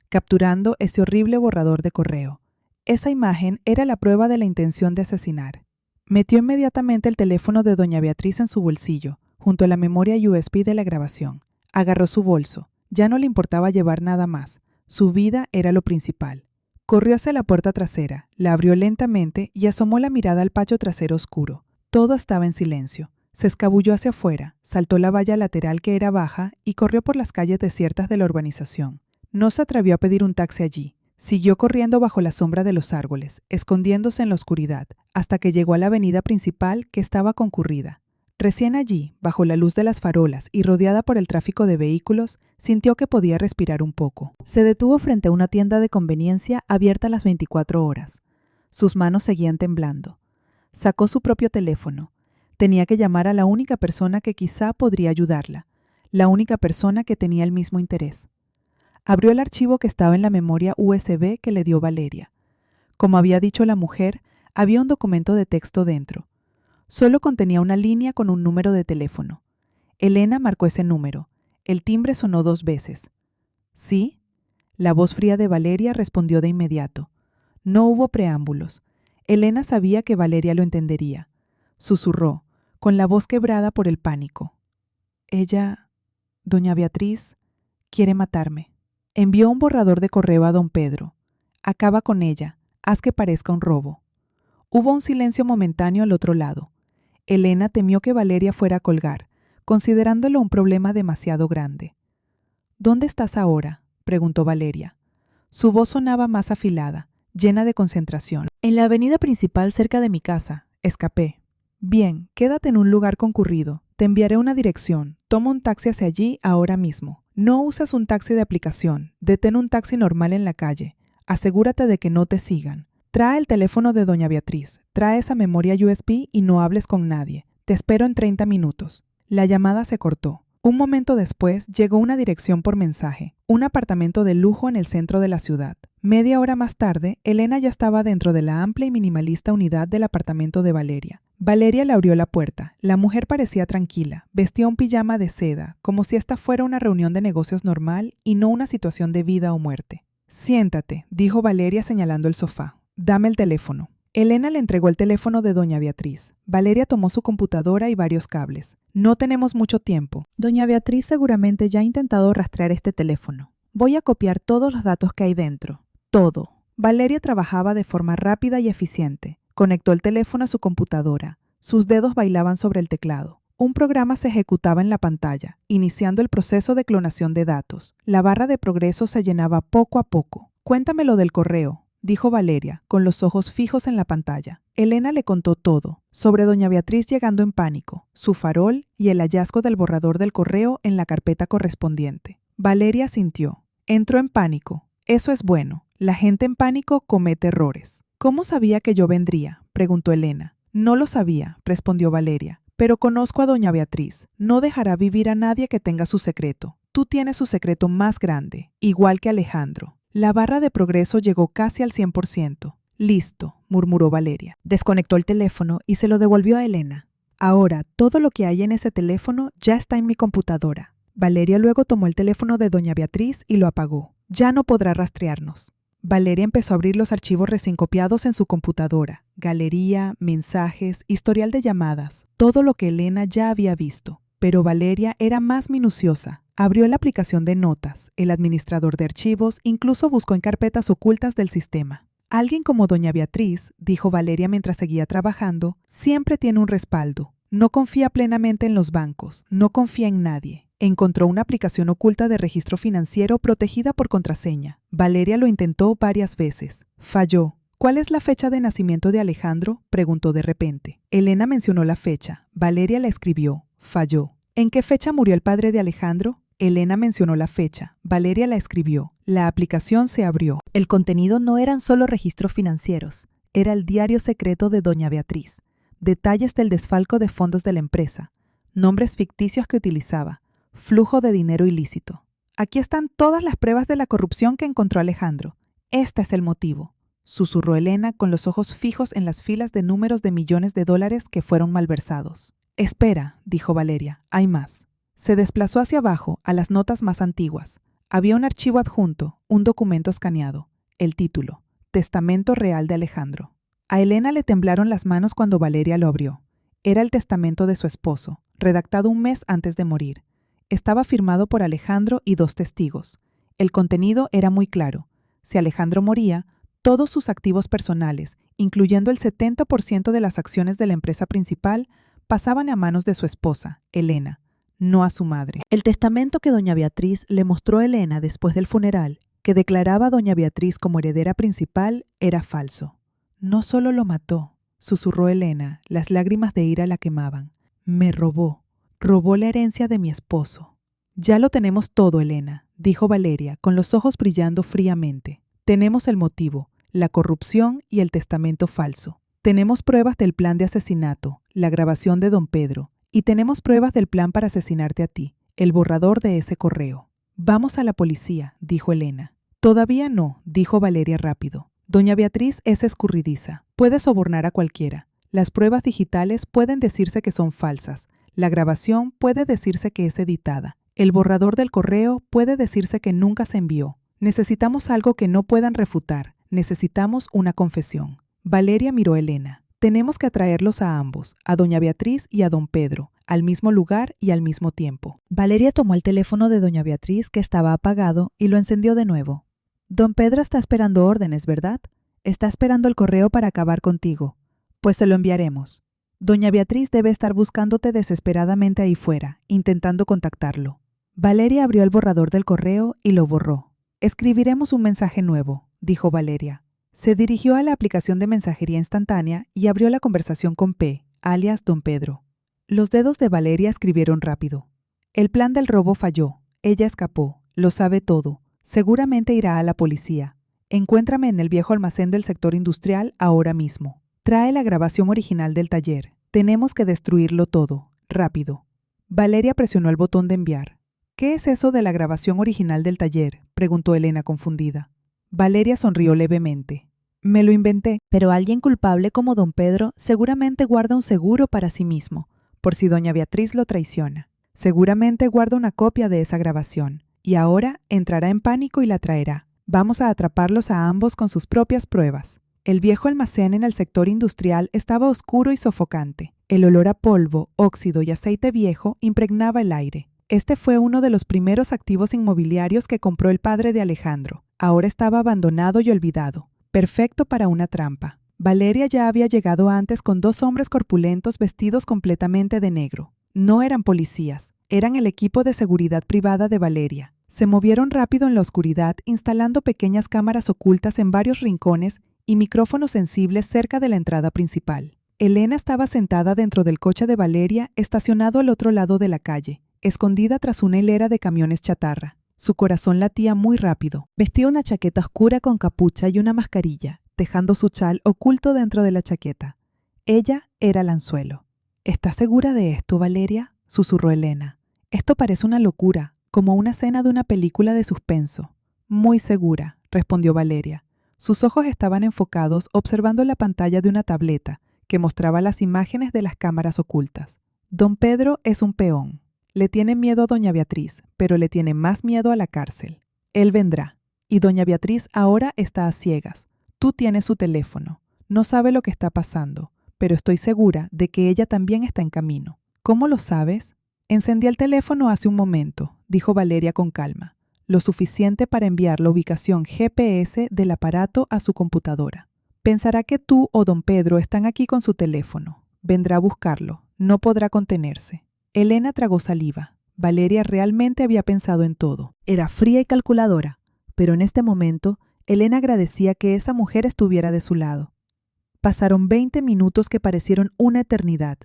capturando ese horrible borrador de correo. Esa imagen era la prueba de la intención de asesinar. Metió inmediatamente el teléfono de doña Beatriz en su bolsillo, junto a la memoria USB de la grabación. Agarró su bolso. Ya no le importaba llevar nada más. Su vida era lo principal. Corrió hacia la puerta trasera, la abrió lentamente y asomó la mirada al patio trasero oscuro. Todo estaba en silencio. Se escabulló hacia afuera, saltó la valla lateral que era baja y corrió por las calles desiertas de la urbanización. No se atrevió a pedir un taxi allí. Siguió corriendo bajo la sombra de los árboles, escondiéndose en la oscuridad, hasta que llegó a la avenida principal que estaba concurrida. Recién allí, bajo la luz de las farolas y rodeada por el tráfico de vehículos, sintió que podía respirar un poco. Se detuvo frente a una tienda de conveniencia abierta las 24 horas. Sus manos seguían temblando. Sacó su propio teléfono. Tenía que llamar a la única persona que quizá podría ayudarla, la única persona que tenía el mismo interés. Abrió el archivo que estaba en la memoria USB que le dio Valeria. Como había dicho la mujer, había un documento de texto dentro. Solo contenía una línea con un número de teléfono. Elena marcó ese número. El timbre sonó 2 veces. ¿Sí? La voz fría de Valeria respondió de inmediato. No hubo preámbulos. Elena sabía que Valeria lo entendería. Susurró, con la voz quebrada por el pánico. Ella, doña Beatriz, quiere matarme. Envió un borrador de correo a don Pedro. Acaba con ella. Haz que parezca un robo. Hubo un silencio momentáneo al otro lado. Elena temió que Valeria fuera a colgar, considerándolo un problema demasiado grande. ¿Dónde estás ahora?, preguntó Valeria. Su voz sonaba más afilada, llena de concentración. En la avenida principal cerca de mi casa. Escapé. Bien, quédate en un lugar concurrido. Te enviaré una dirección. Toma un taxi hacia allí ahora mismo. No usas un taxi de aplicación. Detén un taxi normal en la calle. Asegúrate de que no te sigan. Trae el teléfono de doña Beatriz. Trae esa memoria USB y no hables con nadie. Te espero en 30 minutos. La llamada se cortó. Un momento después llegó una dirección por mensaje. Un apartamento de lujo en el centro de la ciudad. Media hora más tarde, Elena ya estaba dentro de la amplia y minimalista unidad del apartamento de Valeria. Valeria le abrió la puerta. La mujer parecía tranquila. Vestía un pijama de seda, como si esta fuera una reunión de negocios normal y no una situación de vida o muerte. Siéntate, dijo Valeria señalando el sofá. Dame el teléfono. Elena le entregó el teléfono de doña Beatriz. Valeria tomó su computadora y varios cables. No tenemos mucho tiempo. Doña Beatriz seguramente ya ha intentado rastrear este teléfono. Voy a copiar todos los datos que hay dentro. Todo. Valeria trabajaba de forma rápida y eficiente. Conectó el teléfono a su computadora. Sus dedos bailaban sobre el teclado. Un programa se ejecutaba en la pantalla, iniciando el proceso de clonación de datos. La barra de progreso se llenaba poco a poco. Cuéntame lo del correo, dijo Valeria, con los ojos fijos en la pantalla. Elena le contó todo, sobre doña Beatriz llegando en pánico, su farol y el hallazgo del borrador del correo en la carpeta correspondiente. Valeria asintió. Entró en pánico. Eso es bueno. La gente en pánico comete errores. ¿Cómo sabía que yo vendría?, preguntó Elena. No lo sabía, respondió Valeria, pero conozco a doña Beatriz. No dejará vivir a nadie que tenga su secreto. Tú tienes su secreto más grande, igual que Alejandro. La barra de progreso llegó casi al 100%. Listo, murmuró Valeria. Desconectó el teléfono y se lo devolvió a Elena. Ahora, todo lo que hay en ese teléfono ya está en mi computadora. Valeria luego tomó el teléfono de doña Beatriz y lo apagó. Ya no podrá rastrearnos. Valeria empezó a abrir los archivos recién copiados en su computadora. Galería, mensajes, historial de llamadas. Todo lo que Elena ya había visto. Pero Valeria era más minuciosa. Abrió la aplicación de notas, el administrador de archivos, incluso buscó en carpetas ocultas del sistema. Alguien como doña Beatriz, dijo Valeria mientras seguía trabajando, siempre tiene un respaldo. No confía plenamente en los bancos, no confía en nadie. Encontró una aplicación oculta de registro financiero protegida por contraseña. Valeria lo intentó varias veces. Falló. ¿Cuál es la fecha de nacimiento de Alejandro?, preguntó de repente. Elena mencionó la fecha. Valeria la escribió. Falló. ¿En qué fecha murió el padre de Alejandro? Elena mencionó la fecha. Valeria la escribió. La aplicación se abrió. El contenido no eran solo registros financieros. Era el diario secreto de doña Beatriz. Detalles del desfalco de fondos de la empresa. Nombres ficticios que utilizaba. Flujo de dinero ilícito. Aquí están todas las pruebas de la corrupción que encontró Alejandro. Este es el motivo, susurró Elena con los ojos fijos en las filas de números de millones de dólares que fueron malversados. Espera, dijo Valeria, hay más. Se desplazó hacia abajo, a las notas más antiguas. Había un archivo adjunto, un documento escaneado. El título, Testamento Real de Alejandro. A Elena le temblaron las manos cuando Valeria lo abrió. Era el testamento de su esposo, redactado un mes antes de morir. Estaba firmado por Alejandro y 2 testigos. El contenido era muy claro. Si Alejandro moría, todos sus activos personales, incluyendo el 70% de las acciones de la empresa principal, pasaban a manos de su esposa, Elena, no a su madre. El testamento que doña Beatriz le mostró a Elena después del funeral, que declaraba a doña Beatriz como heredera principal, era falso. No solo lo mató, susurró Elena, las lágrimas de ira la quemaban. Me robó la herencia de mi esposo. Ya lo tenemos todo, Elena, dijo Valeria, con los ojos brillando fríamente. Tenemos el motivo, la corrupción y el testamento falso. Tenemos pruebas del plan de asesinato, la grabación de don Pedro, y tenemos pruebas del plan para asesinarte a ti, el borrador de ese correo. Vamos a la policía, dijo Elena. Todavía no, dijo Valeria rápido. Doña Beatriz es escurridiza. Puede sobornar a cualquiera. Las pruebas digitales pueden decirse que son falsas. La grabación puede decirse que es editada. El borrador del correo puede decirse que nunca se envió. Necesitamos algo que no puedan refutar. Necesitamos una confesión. Valeria miró a Elena. Tenemos que atraerlos a ambos, a doña Beatriz y a don Pedro, al mismo lugar y al mismo tiempo. Valeria tomó el teléfono de doña Beatriz, que estaba apagado, y lo encendió de nuevo. Don Pedro está esperando órdenes, ¿verdad? Está esperando el correo para acabar contigo. Pues se lo enviaremos. Doña Beatriz debe estar buscándote desesperadamente ahí fuera, intentando contactarlo. Valeria abrió el borrador del correo y lo borró. Escribiremos un mensaje nuevo, dijo Valeria. Se dirigió a la aplicación de mensajería instantánea y abrió la conversación con P., alias don Pedro. Los dedos de Valeria escribieron rápido. El plan del robo falló. Ella escapó. Lo sabe todo. Seguramente irá a la policía. Encuéntrame en el viejo almacén del sector industrial ahora mismo. Trae la grabación original del taller. Tenemos que destruirlo todo. Rápido. Valeria presionó el botón de enviar. ¿Qué es eso de la grabación original del taller?, preguntó Elena confundida. Valeria sonrió levemente. Me lo inventé. Pero alguien culpable como don Pedro seguramente guarda un seguro para sí mismo, por si doña Beatriz lo traiciona. Seguramente guarda una copia de esa grabación. Y ahora entrará en pánico y la traerá. Vamos a atraparlos a ambos con sus propias pruebas. El viejo almacén en el sector industrial estaba oscuro y sofocante. El olor a polvo, óxido y aceite viejo impregnaba el aire. Este fue uno de los primeros activos inmobiliarios que compró el padre de Alejandro. Ahora estaba abandonado y olvidado. Perfecto para una trampa. Valeria ya había llegado antes con 2 hombres corpulentos vestidos completamente de negro. No eran policías, eran el equipo de seguridad privada de Valeria. Se movieron rápido en la oscuridad, instalando pequeñas cámaras ocultas en varios rincones y micrófonos sensibles cerca de la entrada principal. Elena estaba sentada dentro del coche de Valeria, estacionado al otro lado de la calle, escondida tras una hilera de camiones chatarra. Su corazón latía muy rápido. Vestía una chaqueta oscura con capucha y una mascarilla, dejando su chal oculto dentro de la chaqueta. Ella era el anzuelo. ¿Estás segura de esto, Valeria?, susurró Elena. Esto parece una locura, como una escena de una película de suspenso. Muy segura, respondió Valeria. Sus ojos estaban enfocados observando la pantalla de una tableta que mostraba las imágenes de las cámaras ocultas. Don Pedro es un peón. Le tiene miedo a doña Beatriz, pero le tiene más miedo a la cárcel. Él vendrá. Y doña Beatriz ahora está a ciegas. Tú tienes su teléfono. No sabe lo que está pasando, pero estoy segura de que ella también está en camino. ¿Cómo lo sabes? Encendí el teléfono hace un momento, dijo Valeria con calma. Lo suficiente para enviar la ubicación GPS del aparato a su computadora. Pensará que tú o don Pedro están aquí con su teléfono. Vendrá a buscarlo. No podrá contenerse. Elena tragó saliva. Valeria realmente había pensado en todo. Era fría y calculadora, pero en este momento Elena agradecía que esa mujer estuviera de su lado. Pasaron 20 minutos que parecieron una eternidad.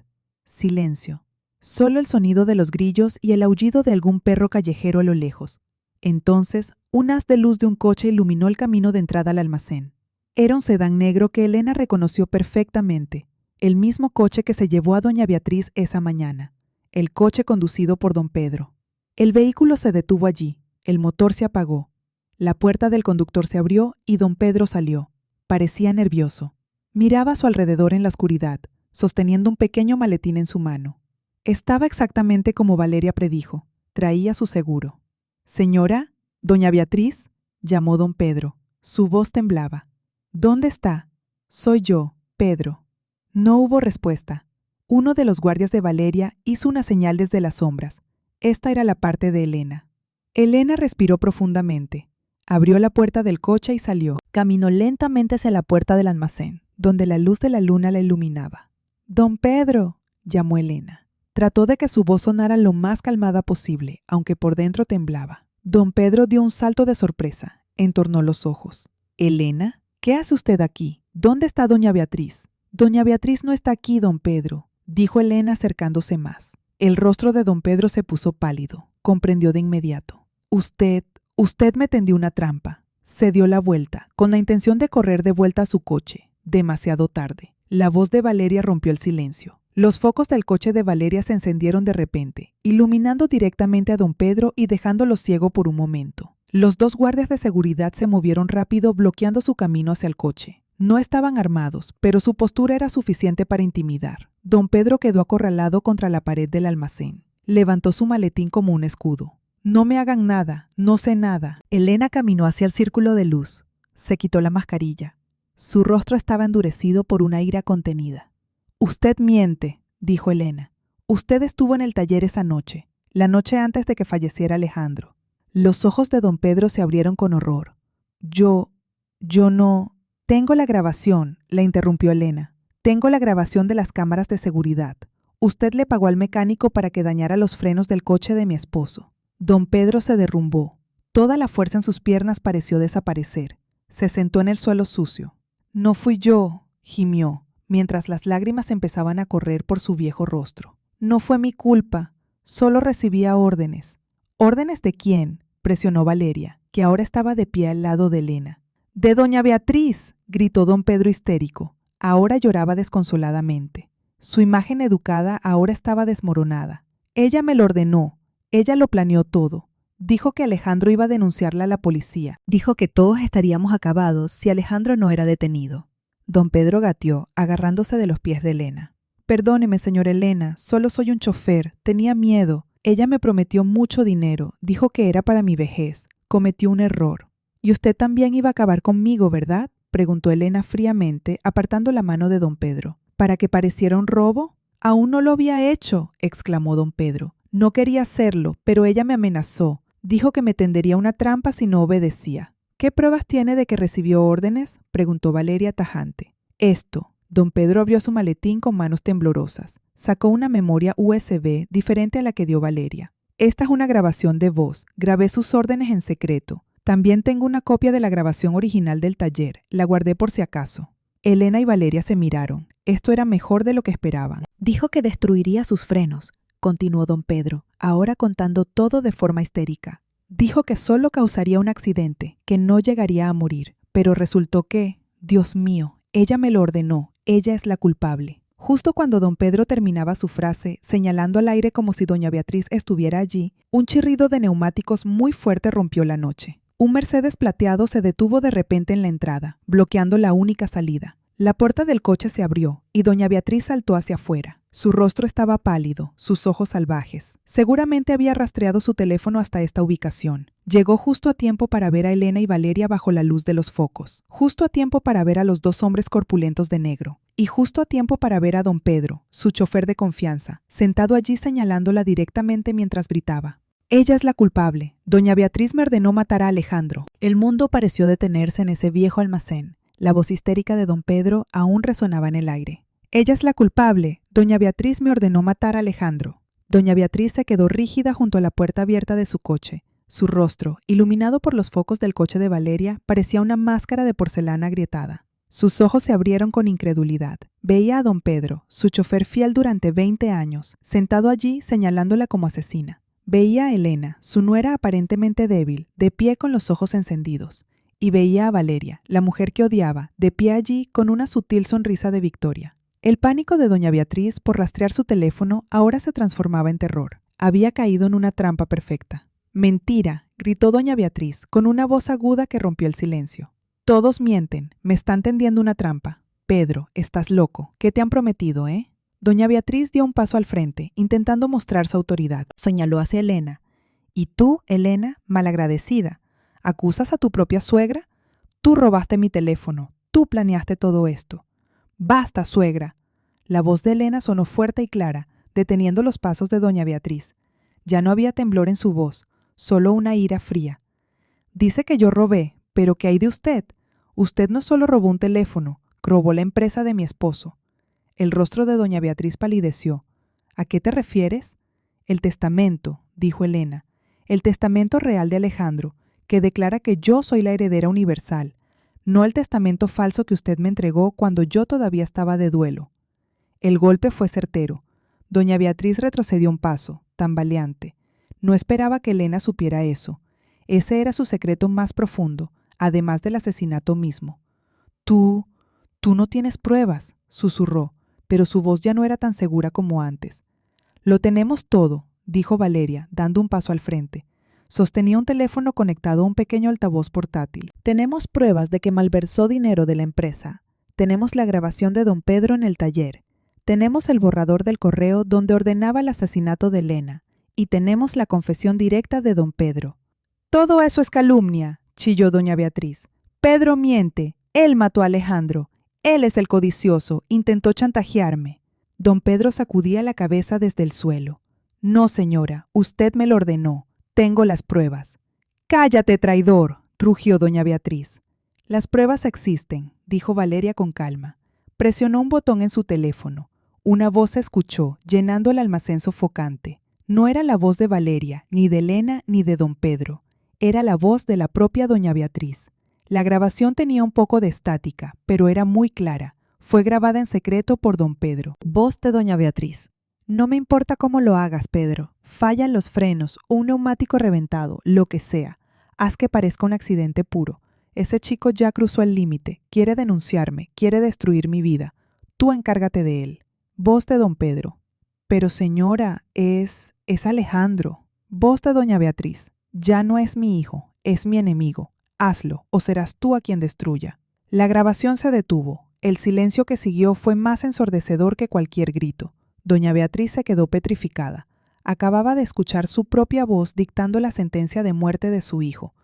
Silencio. Solo el sonido de los grillos y el aullido de algún perro callejero a lo lejos. Entonces, un haz de luz de un coche iluminó el camino de entrada al almacén. Era un sedán negro que Elena reconoció perfectamente, el mismo coche que se llevó a doña Beatriz esa mañana, el coche conducido por don Pedro. El vehículo se detuvo allí, el motor se apagó, la puerta del conductor se abrió y don Pedro salió. Parecía nervioso. Miraba a su alrededor en la oscuridad, sosteniendo un pequeño maletín en su mano. Estaba exactamente como Valeria predijo, traía su seguro. «Señora, doña Beatriz», llamó don Pedro. Su voz temblaba. «¿Dónde está?» «Soy yo», Pedro. No hubo respuesta. Uno de los guardias de Valeria hizo una señal desde las sombras. Esta era la parte de Elena. Elena respiró profundamente. Abrió la puerta del coche y salió. Caminó lentamente hacia la puerta del almacén, donde la luz de la luna la iluminaba. «Don Pedro», llamó Elena. Trató de que su voz sonara lo más calmada posible, aunque por dentro temblaba. Don Pedro dio un salto de sorpresa. Entornó los ojos. «¿Elena? ¿Qué hace usted aquí? ¿Dónde está doña Beatriz?» «Doña Beatriz no está aquí, don Pedro», dijo Elena acercándose más. El rostro de don Pedro se puso pálido. Comprendió de inmediato. Usted me tendió una trampa». Se dio la vuelta, con la intención de correr de vuelta a su coche. Demasiado tarde. La voz de Valeria rompió el silencio. Los focos del coche de Valeria se encendieron de repente, iluminando directamente a don Pedro y dejándolo ciego por un momento. Los dos guardias de seguridad se movieron rápido, bloqueando su camino hacia el coche. No estaban armados, pero su postura era suficiente para intimidar. Don Pedro quedó acorralado contra la pared del almacén. Levantó su maletín como un escudo. «No me hagan nada, no sé nada». Elena caminó hacia el círculo de luz. Se quitó la mascarilla. Su rostro estaba endurecido por una ira contenida. «Usted miente», dijo Elena. «Usted estuvo en el taller esa noche, la noche antes de que falleciera Alejandro». Los ojos de don Pedro se abrieron con horror. Yo no... «Tengo la grabación», la interrumpió Elena. «Tengo la grabación de las cámaras de seguridad. Usted le pagó al mecánico para que dañara los frenos del coche de mi esposo». Don Pedro se derrumbó. Toda la fuerza en sus piernas pareció desaparecer. Se sentó en el suelo sucio. «No fui yo», gimió, mientras las lágrimas empezaban a correr por su viejo rostro. «No fue mi culpa. Solo recibía órdenes». «¿Órdenes de quién?», presionó Valeria, que ahora estaba de pie al lado de Elena. «¡De doña Beatriz!», gritó don Pedro histérico. Ahora lloraba desconsoladamente. Su imagen educada ahora estaba desmoronada. «Ella me lo ordenó. Ella lo planeó todo. Dijo que Alejandro iba a denunciarla a la policía». Dijo que todos estaríamos acabados si Alejandro no era detenido. Don Pedro gateó, agarrándose de los pies de Elena. «Perdóneme, señora Elena, solo soy un chofer. Tenía miedo. Ella me prometió mucho dinero. Dijo que era para mi vejez. Cometió un error». «Y usted también iba a acabar conmigo, ¿verdad?», preguntó Elena fríamente, apartando la mano de don Pedro. «¿Para que pareciera un robo?». «Aún no lo había hecho», exclamó don Pedro. «No quería hacerlo, pero ella me amenazó. Dijo que me tendería una trampa si no obedecía». «¿Qué pruebas tiene de que recibió órdenes?», preguntó Valeria tajante. «Esto». Don Pedro abrió su maletín con manos temblorosas. Sacó una memoria USB diferente a la que dio Valeria. «Esta es una grabación de voz. Grabé sus órdenes en secreto. También tengo una copia de la grabación original del taller. La guardé por si acaso». Elena y Valeria se miraron. Esto era mejor de lo que esperaban. «Dijo que destruiría sus frenos», continuó don Pedro, ahora contando todo de forma histérica. «Dijo que solo causaría un accidente, que no llegaría a morir. Pero resultó que, Dios mío, ella me lo ordenó. Ella es la culpable». Justo cuando don Pedro terminaba su frase, señalando al aire como si doña Beatriz estuviera allí, un chirrido de neumáticos muy fuerte rompió la noche. Un Mercedes plateado se detuvo de repente en la entrada, bloqueando la única salida. La puerta del coche se abrió y doña Beatriz saltó hacia afuera. Su rostro estaba pálido, sus ojos salvajes. Seguramente había rastreado su teléfono hasta esta ubicación. Llegó justo a tiempo para ver a Elena y Valeria bajo la luz de los focos. Justo a tiempo para ver a los dos hombres corpulentos de negro. Y justo a tiempo para ver a don Pedro, su chofer de confianza, sentado allí señalándola directamente mientras gritaba. «Ella es la culpable. Doña Beatriz me ordenó matar a Alejandro». El mundo pareció detenerse en ese viejo almacén. La voz histérica de don Pedro aún resonaba en el aire. «Ella es la culpable. Doña Beatriz me ordenó matar a Alejandro». Doña Beatriz se quedó rígida junto a la puerta abierta de su coche. Su rostro, iluminado por los focos del coche de Valeria, parecía una máscara de porcelana agrietada. Sus ojos se abrieron con incredulidad. Veía a don Pedro, su chofer fiel durante 20 años, sentado allí señalándola como asesina. Veía a Elena, su nuera aparentemente débil, de pie con los ojos encendidos. Y veía a Valeria, la mujer que odiaba, de pie allí con una sutil sonrisa de victoria. El pánico de doña Beatriz por rastrear su teléfono ahora se transformaba en terror. Había caído en una trampa perfecta. «Mentira», gritó doña Beatriz, con una voz aguda que rompió el silencio. «Todos mienten, me están tendiendo una trampa. Pedro, estás loco. ¿Qué te han prometido, eh?» Doña Beatriz dio un paso al frente, intentando mostrar su autoridad. Señaló hacia Elena. «¿Y tú, Elena, malagradecida, acusas a tu propia suegra? Tú robaste mi teléfono, tú planeaste todo esto. «Basta, suegra». La voz de Elena sonó fuerte y clara, deteniendo los pasos de doña Beatriz. Ya no había temblor en su voz, solo una ira fría. «Dice que yo robé, pero ¿qué hay de usted? Usted no solo robó un teléfono, robó la empresa de mi esposo». El rostro de doña Beatriz palideció. «¿A qué te refieres?» «El testamento», dijo Elena. «El testamento real de Alejandro, que declara que yo soy la heredera universal, no el testamento falso que usted me entregó cuando yo todavía estaba de duelo». El golpe fue certero. Doña Beatriz retrocedió un paso, tambaleante. No esperaba que Elena supiera eso. Ese era su secreto más profundo, además del asesinato mismo. Tú no tienes pruebas», susurró, pero su voz ya no era tan segura como antes. «Lo tenemos todo», dijo Valeria, dando un paso al frente. Sostenía un teléfono conectado a un pequeño altavoz portátil. «Tenemos pruebas de que malversó dinero de la empresa. Tenemos la grabación de don Pedro en el taller. Tenemos el borrador del correo donde ordenaba el asesinato de Elena. Y tenemos la confesión directa de don Pedro». «Todo eso es calumnia», chilló doña Beatriz. «Pedro miente. Él mató a Alejandro. Él es el codicioso. Intentó chantajearme». Don Pedro sacudía la cabeza desde el suelo. «No, señora, usted me lo ordenó. Tengo las pruebas». «Cállate, traidor», rugió doña Beatriz. «Las pruebas existen», dijo Valeria con calma. Presionó un botón en su teléfono. Una voz se escuchó, llenando el almacén sofocante. No era la voz de Valeria, ni de Elena, ni de don Pedro. Era la voz de la propia doña Beatriz. La grabación tenía un poco de estática, pero era muy clara. Fue grabada en secreto por don Pedro. Voz de doña Beatriz. «No me importa cómo lo hagas, Pedro. Fallan los frenos, un neumático reventado, lo que sea. Haz que parezca un accidente puro. Ese chico ya cruzó el límite, quiere denunciarme, quiere destruir mi vida. Tú encárgate de él». Voz de don Pedro. «Pero señora, es Alejandro». Voz de doña Beatriz. «Ya no es mi hijo, es mi enemigo. Hazlo, o serás tú a quien destruya». La grabación se detuvo. El silencio que siguió fue más ensordecedor que cualquier grito. Doña Beatriz se quedó petrificada. Acababa de escuchar su propia voz dictando la sentencia de muerte de su hijo.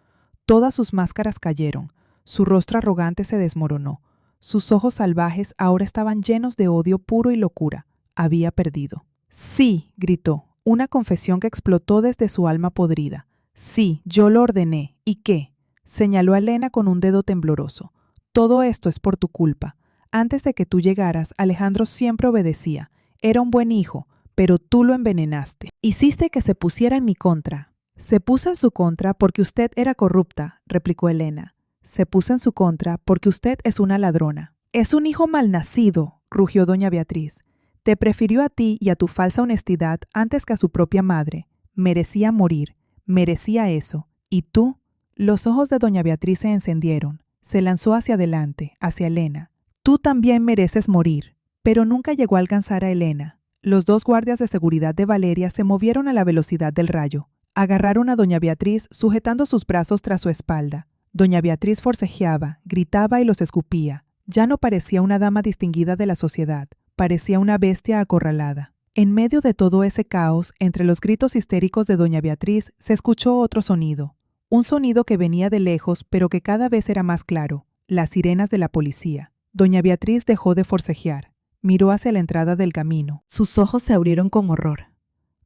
Todas sus máscaras cayeron. Su rostro arrogante se desmoronó. Sus ojos salvajes ahora estaban llenos de odio puro y locura. Había perdido. «Sí», gritó, una confesión que explotó desde su alma podrida. «Sí, yo lo ordené. ¿Y qué?», señaló a Elena con un dedo tembloroso. «Todo esto es por tu culpa. Antes de que tú llegaras, Alejandro siempre obedecía. Era un buen hijo, pero tú lo envenenaste. Hiciste que se pusiera en mi contra». «Se puso en su contra porque usted era corrupta», replicó Elena. «Se puso en su contra porque usted es una ladrona». «Es un hijo malnacido», rugió doña Beatriz. «Te prefirió a ti y a tu falsa honestidad antes que a su propia madre. Merecía morir, merecía eso. ¿Y tú?». Los ojos de doña Beatriz se encendieron. Se lanzó hacia adelante, hacia Elena. «Tú también mereces morir». Pero nunca llegó a alcanzar a Elena. Los dos guardias de seguridad de Valeria se movieron a la velocidad del rayo. Agarraron a doña Beatriz sujetando sus brazos tras su espalda. Doña Beatriz forcejeaba, gritaba y los escupía. Ya no parecía una dama distinguida de la sociedad, parecía una bestia acorralada. En medio de todo ese caos, entre los gritos histéricos de doña Beatriz, se escuchó otro sonido. Un sonido que venía de lejos, pero que cada vez era más claro. Las sirenas de la policía. Doña Beatriz dejó de forcejear. Miró hacia la entrada del camino. Sus ojos se abrieron con horror.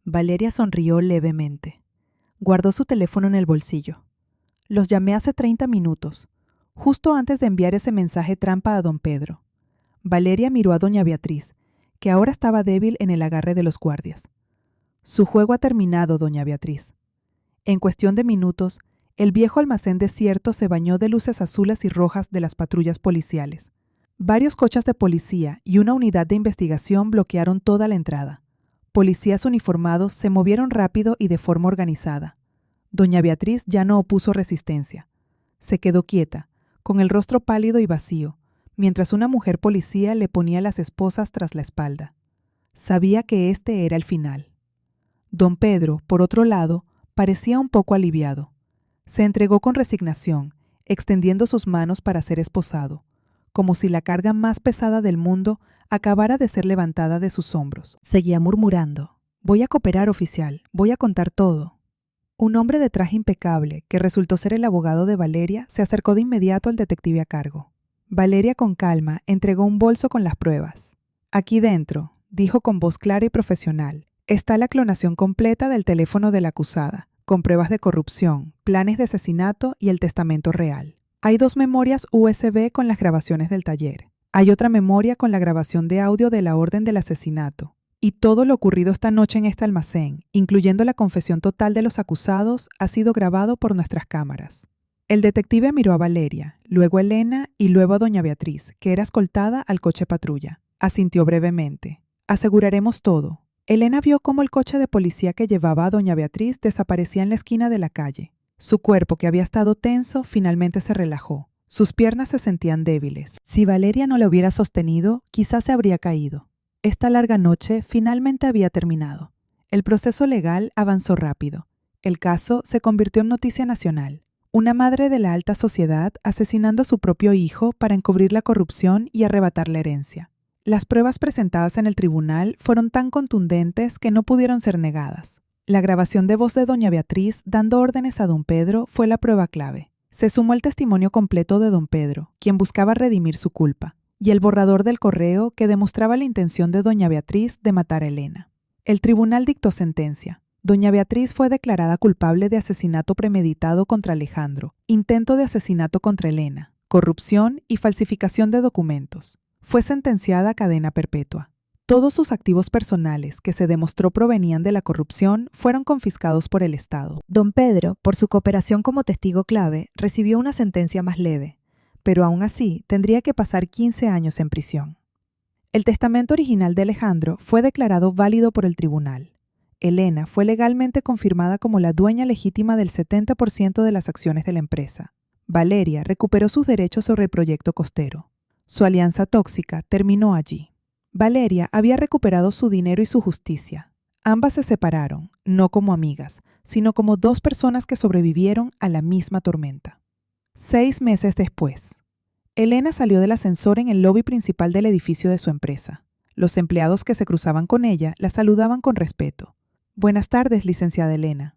Valeria sonrió levemente. Guardó su teléfono en el bolsillo. «Los llamé hace 30 minutos, justo antes de enviar ese mensaje trampa a don Pedro». Valeria miró a doña Beatriz, que ahora estaba débil en el agarre de los guardias. «Su juego ha terminado, doña Beatriz». En cuestión de minutos, el viejo almacén desierto se bañó de luces azules y rojas de las patrullas policiales. Varios coches de policía y una unidad de investigación bloquearon toda la entrada. Policías uniformados se movieron rápido y de forma organizada. Doña Beatriz ya no opuso resistencia. Se quedó quieta, con el rostro pálido y vacío, mientras una mujer policía le ponía las esposas tras la espalda. Sabía que este era el final. Don Pedro, por otro lado, parecía un poco aliviado. Se entregó con resignación, extendiendo sus manos para ser esposado, como si la carga más pesada del mundo acabara de ser levantada de sus hombros. Seguía murmurando: «Voy a cooperar, oficial, voy a contar todo». Un hombre de traje impecable, que resultó ser el abogado de Valeria, se acercó de inmediato al detective a cargo. Valeria con calma entregó un bolso con las pruebas. Aquí dentro, dijo con voz clara y profesional, está la clonación completa del teléfono de la acusada, con pruebas de corrupción, planes de asesinato y el testamento real. Hay 2 memorias USB con las grabaciones del taller. Hay otra memoria con la grabación de audio de la orden del asesinato. Y todo lo ocurrido esta noche en este almacén, incluyendo la confesión total de los acusados, ha sido grabado por nuestras cámaras. El detective miró a Valeria, luego a Elena y luego a doña Beatriz, que era escoltada al coche patrulla. Asintió brevemente. Aseguraremos todo. Elena vio cómo el coche de policía que llevaba a doña Beatriz desaparecía en la esquina de la calle. Su cuerpo, que había estado tenso, finalmente se relajó. Sus piernas se sentían débiles. Si Valeria no le hubiera sostenido, quizás se habría caído. Esta larga noche finalmente había terminado. El proceso legal avanzó rápido. El caso se convirtió en noticia nacional. Una madre de la alta sociedad asesinando a su propio hijo para encubrir la corrupción y arrebatar la herencia. Las pruebas presentadas en el tribunal fueron tan contundentes que no pudieron ser negadas. La grabación de voz de doña Beatriz dando órdenes a don Pedro fue la prueba clave. Se sumó el testimonio completo de don Pedro, quien buscaba redimir su culpa, y el borrador del correo que demostraba la intención de doña Beatriz de matar a Elena. El tribunal dictó sentencia. Doña Beatriz fue declarada culpable de asesinato premeditado contra Alejandro, intento de asesinato contra Elena, corrupción y falsificación de documentos. Fue sentenciada a cadena perpetua. Todos sus activos personales, que se demostró provenían de la corrupción, fueron confiscados por el Estado. Don Pedro, por su cooperación como testigo clave, recibió una sentencia más leve, pero aún así tendría que pasar 15 años en prisión. El testamento original de Alejandro fue declarado válido por el tribunal. Elena fue legalmente confirmada como la dueña legítima del 70% de las acciones de la empresa. Valeria recuperó sus derechos sobre el proyecto costero. Su alianza tóxica terminó allí. Valeria había recuperado su dinero y su justicia. Ambas se separaron, no como amigas, sino como 2 personas que sobrevivieron a la misma tormenta. 6 meses después, Elena salió del ascensor en el lobby principal del edificio de su empresa. Los empleados que se cruzaban con ella la saludaban con respeto. «Buenas tardes, licenciada Elena».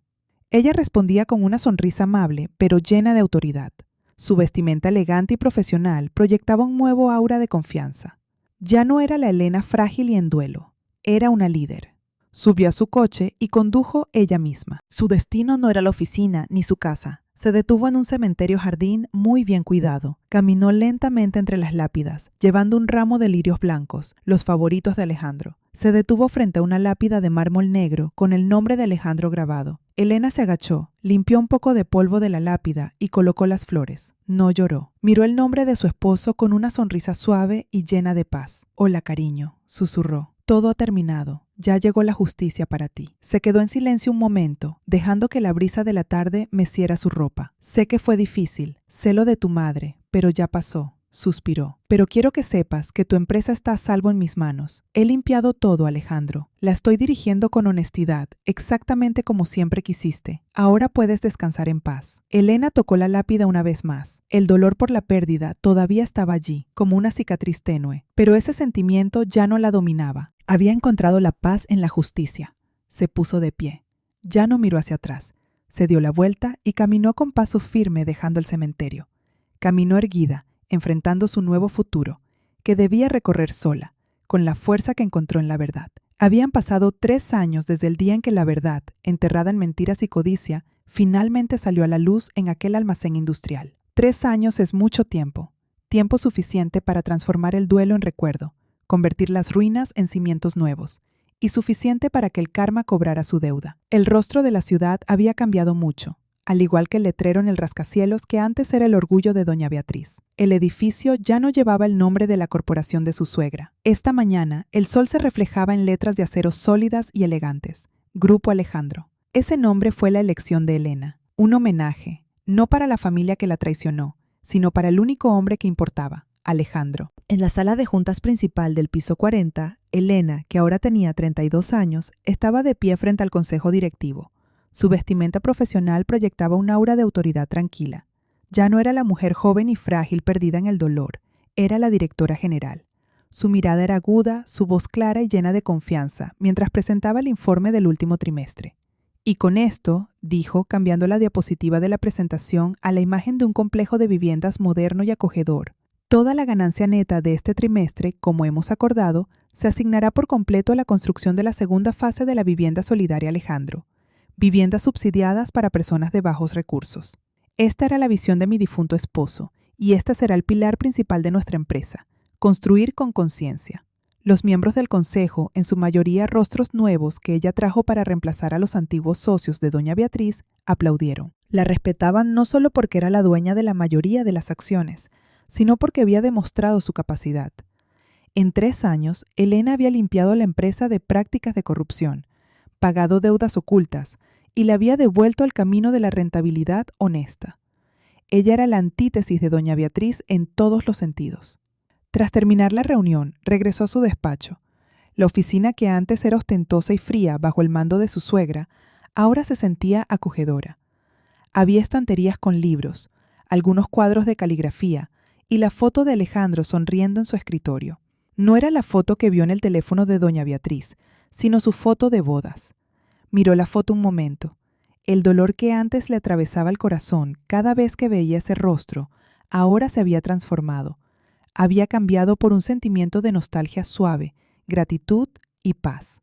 Ella respondía con una sonrisa amable, pero llena de autoridad. Su vestimenta elegante y profesional proyectaba un nuevo aura de confianza. Ya no era la Elena frágil y en duelo, era una líder. Subió a su coche y condujo ella misma. Su destino no era la oficina ni su casa. Se detuvo en un cementerio jardín muy bien cuidado. Caminó lentamente entre las lápidas, llevando un ramo de lirios blancos, los favoritos de Alejandro. Se detuvo frente a una lápida de mármol negro con el nombre de Alejandro grabado. Elena se agachó, limpió un poco de polvo de la lápida y colocó las flores. No lloró. Miró el nombre de su esposo con una sonrisa suave y llena de paz. «Hola, cariño», susurró. «Todo ha terminado. Ya llegó la justicia para ti». Se quedó en silencio un momento, dejando que la brisa de la tarde meciera su ropa. «Sé que fue difícil, sé lo de tu madre, pero ya pasó», suspiró. «Pero quiero que sepas que tu empresa está a salvo en mis manos. He limpiado todo, Alejandro. La estoy dirigiendo con honestidad, exactamente como siempre quisiste. Ahora puedes descansar en paz». Elena tocó la lápida una vez más. El dolor por la pérdida todavía estaba allí, como una cicatriz tenue, pero ese sentimiento ya no la dominaba. Había encontrado la paz en la justicia. Se puso de pie. Ya no miró hacia atrás. Se dio la vuelta y caminó con paso firme dejando el cementerio. Caminó erguida, enfrentando su nuevo futuro, que debía recorrer sola, con la fuerza que encontró en la verdad. Habían pasado 3 años desde el día en que la verdad, enterrada en mentiras y codicia, finalmente salió a la luz en aquel almacén industrial. 3 años es mucho tiempo, tiempo suficiente para transformar el duelo en recuerdo, convertir las ruinas en cimientos nuevos, y suficiente para que el karma cobrara su deuda. El rostro de la ciudad había cambiado mucho, al igual que el letrero en el rascacielos que antes era el orgullo de doña Beatriz. El edificio ya no llevaba el nombre de la corporación de su suegra. Esta mañana, el sol se reflejaba en letras de acero sólidas y elegantes. Grupo Alejandro. Ese nombre fue la elección de Elena. Un homenaje, no para la familia que la traicionó, sino para el único hombre que importaba, Alejandro. En la sala de juntas principal del piso 40, Elena, que ahora tenía 32 años, estaba de pie frente al consejo directivo. Su vestimenta profesional proyectaba un aura de autoridad tranquila. Ya no era la mujer joven y frágil perdida en el dolor, era la directora general. Su mirada era aguda, su voz clara y llena de confianza, mientras presentaba el informe del último trimestre. Y con esto, dijo, cambiando la diapositiva de la presentación a la imagen de un complejo de viviendas moderno y acogedor, Toda la ganancia neta de este trimestre, como hemos acordado, se asignará por completo a la construcción de la segunda fase de la vivienda solidaria Alejandro, viviendas subsidiadas para personas de bajos recursos. Esta era la visión de mi difunto esposo, y este será el pilar principal de nuestra empresa: construir con conciencia. Los miembros del consejo, en su mayoría rostros nuevos que ella trajo para reemplazar a los antiguos socios de doña Beatriz, aplaudieron. La respetaban no solo porque era la dueña de la mayoría de las acciones, sino porque había demostrado su capacidad. En 3 años, Elena había limpiado la empresa de prácticas de corrupción, pagado deudas ocultas y la había devuelto al camino de la rentabilidad honesta. Ella era la antítesis de doña Beatriz en todos los sentidos. Tras terminar la reunión, regresó a su despacho. La oficina, que antes era ostentosa y fría bajo el mando de su suegra, ahora se sentía acogedora. Había estanterías con libros, algunos cuadros de caligrafía y la foto de Alejandro sonriendo en su escritorio. No era la foto que vio en el teléfono de doña Beatriz, sino su foto de bodas. Miró la foto un momento. El dolor que antes le atravesaba el corazón cada vez que veía ese rostro, ahora se había transformado. Había cambiado por un sentimiento de nostalgia suave, gratitud y paz.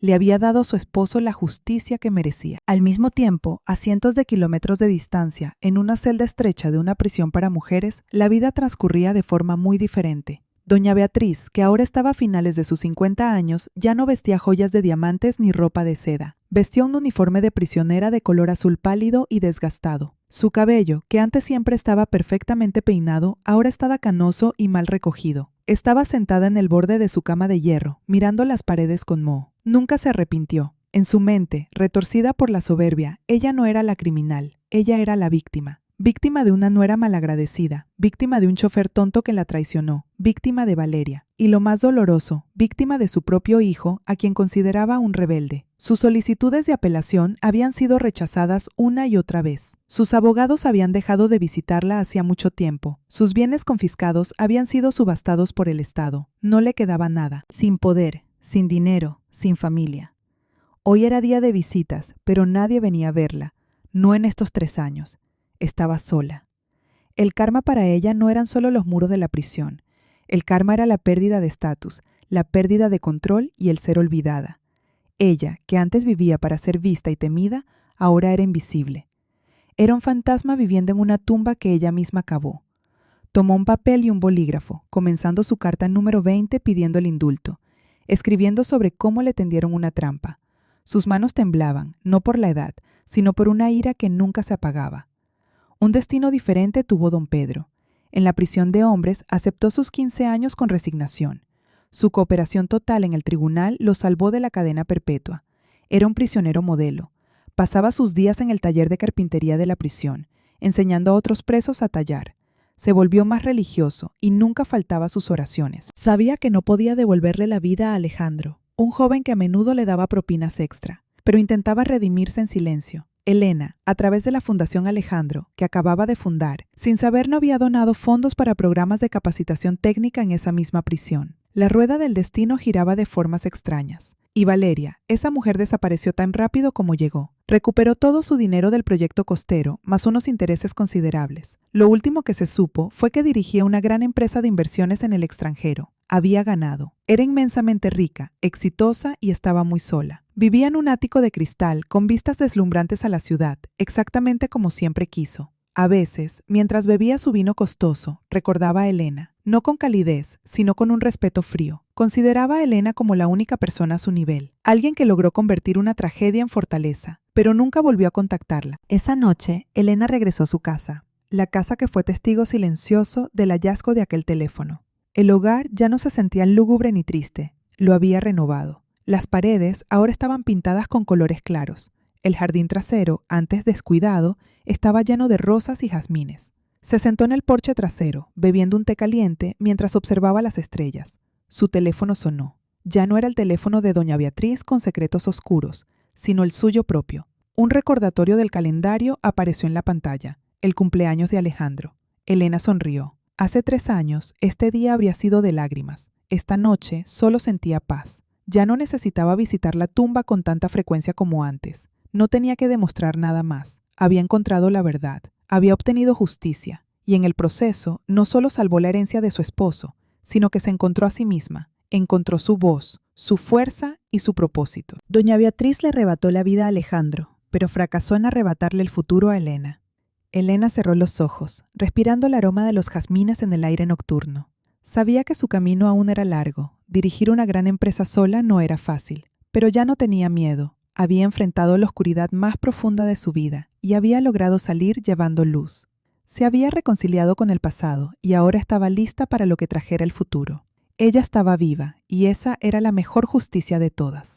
Le había dado a su esposo la justicia que merecía. Al mismo tiempo, a cientos de kilómetros de distancia, en una celda estrecha de una prisión para mujeres, la vida transcurría de forma muy diferente. Doña Beatriz, que ahora estaba a finales de sus 50 años, ya no vestía joyas de diamantes ni ropa de seda. Vestía un uniforme de prisionera de color azul pálido y desgastado. Su cabello, que antes siempre estaba perfectamente peinado, ahora estaba canoso y mal recogido. Estaba sentada en el borde de su cama de hierro, mirando las paredes con moho. Nunca se arrepintió. En su mente, retorcida por la soberbia, ella no era la criminal, ella era la víctima. Víctima de una nuera malagradecida, víctima de un chofer tonto que la traicionó, víctima de Valeria. Y lo más doloroso, víctima de su propio hijo, a quien consideraba un rebelde. Sus solicitudes de apelación habían sido rechazadas una y otra vez. Sus abogados habían dejado de visitarla hacía mucho tiempo. Sus bienes confiscados habían sido subastados por el Estado. No le quedaba nada. Sin poder, sin dinero, sin familia. Hoy era día de visitas, pero nadie venía a verla. No en estos 3 años. Estaba sola. El karma para ella no eran solo los muros de la prisión. El karma era la pérdida de estatus, la pérdida de control y el ser olvidada. Ella, que antes vivía para ser vista y temida, ahora era invisible. Era un fantasma viviendo en una tumba que ella misma cavó. Tomó un papel y un bolígrafo, comenzando su carta número 20 pidiendo el indulto, escribiendo sobre cómo le tendieron una trampa. Sus manos temblaban, no por la edad, sino por una ira que nunca se apagaba. Un destino diferente tuvo don Pedro. En la prisión de hombres aceptó sus 15 años con resignación. Su cooperación total en el tribunal lo salvó de la cadena perpetua. Era un prisionero modelo. Pasaba sus días en el taller de carpintería de la prisión, enseñando a otros presos a tallar. Se volvió más religioso y nunca faltaba a sus oraciones. Sabía que no podía devolverle la vida a Alejandro, un joven que a menudo le daba propinas extra, pero intentaba redimirse en silencio. Elena, a través de la Fundación Alejandro, que acababa de fundar, sin saber no había donado fondos para programas de capacitación técnica en esa misma prisión. La rueda del destino giraba de formas extrañas. Y Valeria, esa mujer desapareció tan rápido como llegó. Recuperó todo su dinero del proyecto costero, más unos intereses considerables. Lo último que se supo fue que dirigía una gran empresa de inversiones en el extranjero. Había ganado. Era inmensamente rica, exitosa y estaba muy sola. Vivía en un ático de cristal con vistas deslumbrantes a la ciudad, exactamente como siempre quiso. A veces, mientras bebía su vino costoso, recordaba a Elena, no con calidez, sino con un respeto frío. Consideraba a Elena como la única persona a su nivel, alguien que logró convertir una tragedia en fortaleza, pero nunca volvió a contactarla. Esa noche, Elena regresó a su casa, la casa que fue testigo silencioso del hallazgo de aquel teléfono. El hogar ya no se sentía lúgubre ni triste, lo había renovado. Las paredes ahora estaban pintadas con colores claros. El jardín trasero, antes descuidado, estaba lleno de rosas y jazmines. Se sentó en el porche trasero, bebiendo un té caliente mientras observaba las estrellas. Su teléfono sonó. Ya no era el teléfono de doña Beatriz con secretos oscuros, sino el suyo propio. Un recordatorio del calendario apareció en la pantalla, el cumpleaños de Alejandro. Elena sonrió. Hace 3 años, este día habría sido de lágrimas. Esta noche solo sentía paz. Ya no necesitaba visitar la tumba con tanta frecuencia como antes. No tenía que demostrar nada más. Había encontrado la verdad. Había obtenido justicia. Y en el proceso no solo salvó la herencia de su esposo, sino que se encontró a sí misma, encontró su voz, su fuerza y su propósito. Doña Beatriz le arrebató la vida a Alejandro, pero fracasó en arrebatarle el futuro a Elena. Elena cerró los ojos, respirando el aroma de los jazmines en el aire nocturno. Sabía que su camino aún era largo. Dirigir una gran empresa sola no era fácil, pero ya no tenía miedo. Había enfrentado la oscuridad más profunda de su vida y había logrado salir llevando luz. Se había reconciliado con el pasado y ahora estaba lista para lo que trajera el futuro. Ella estaba viva y esa era la mejor justicia de todas.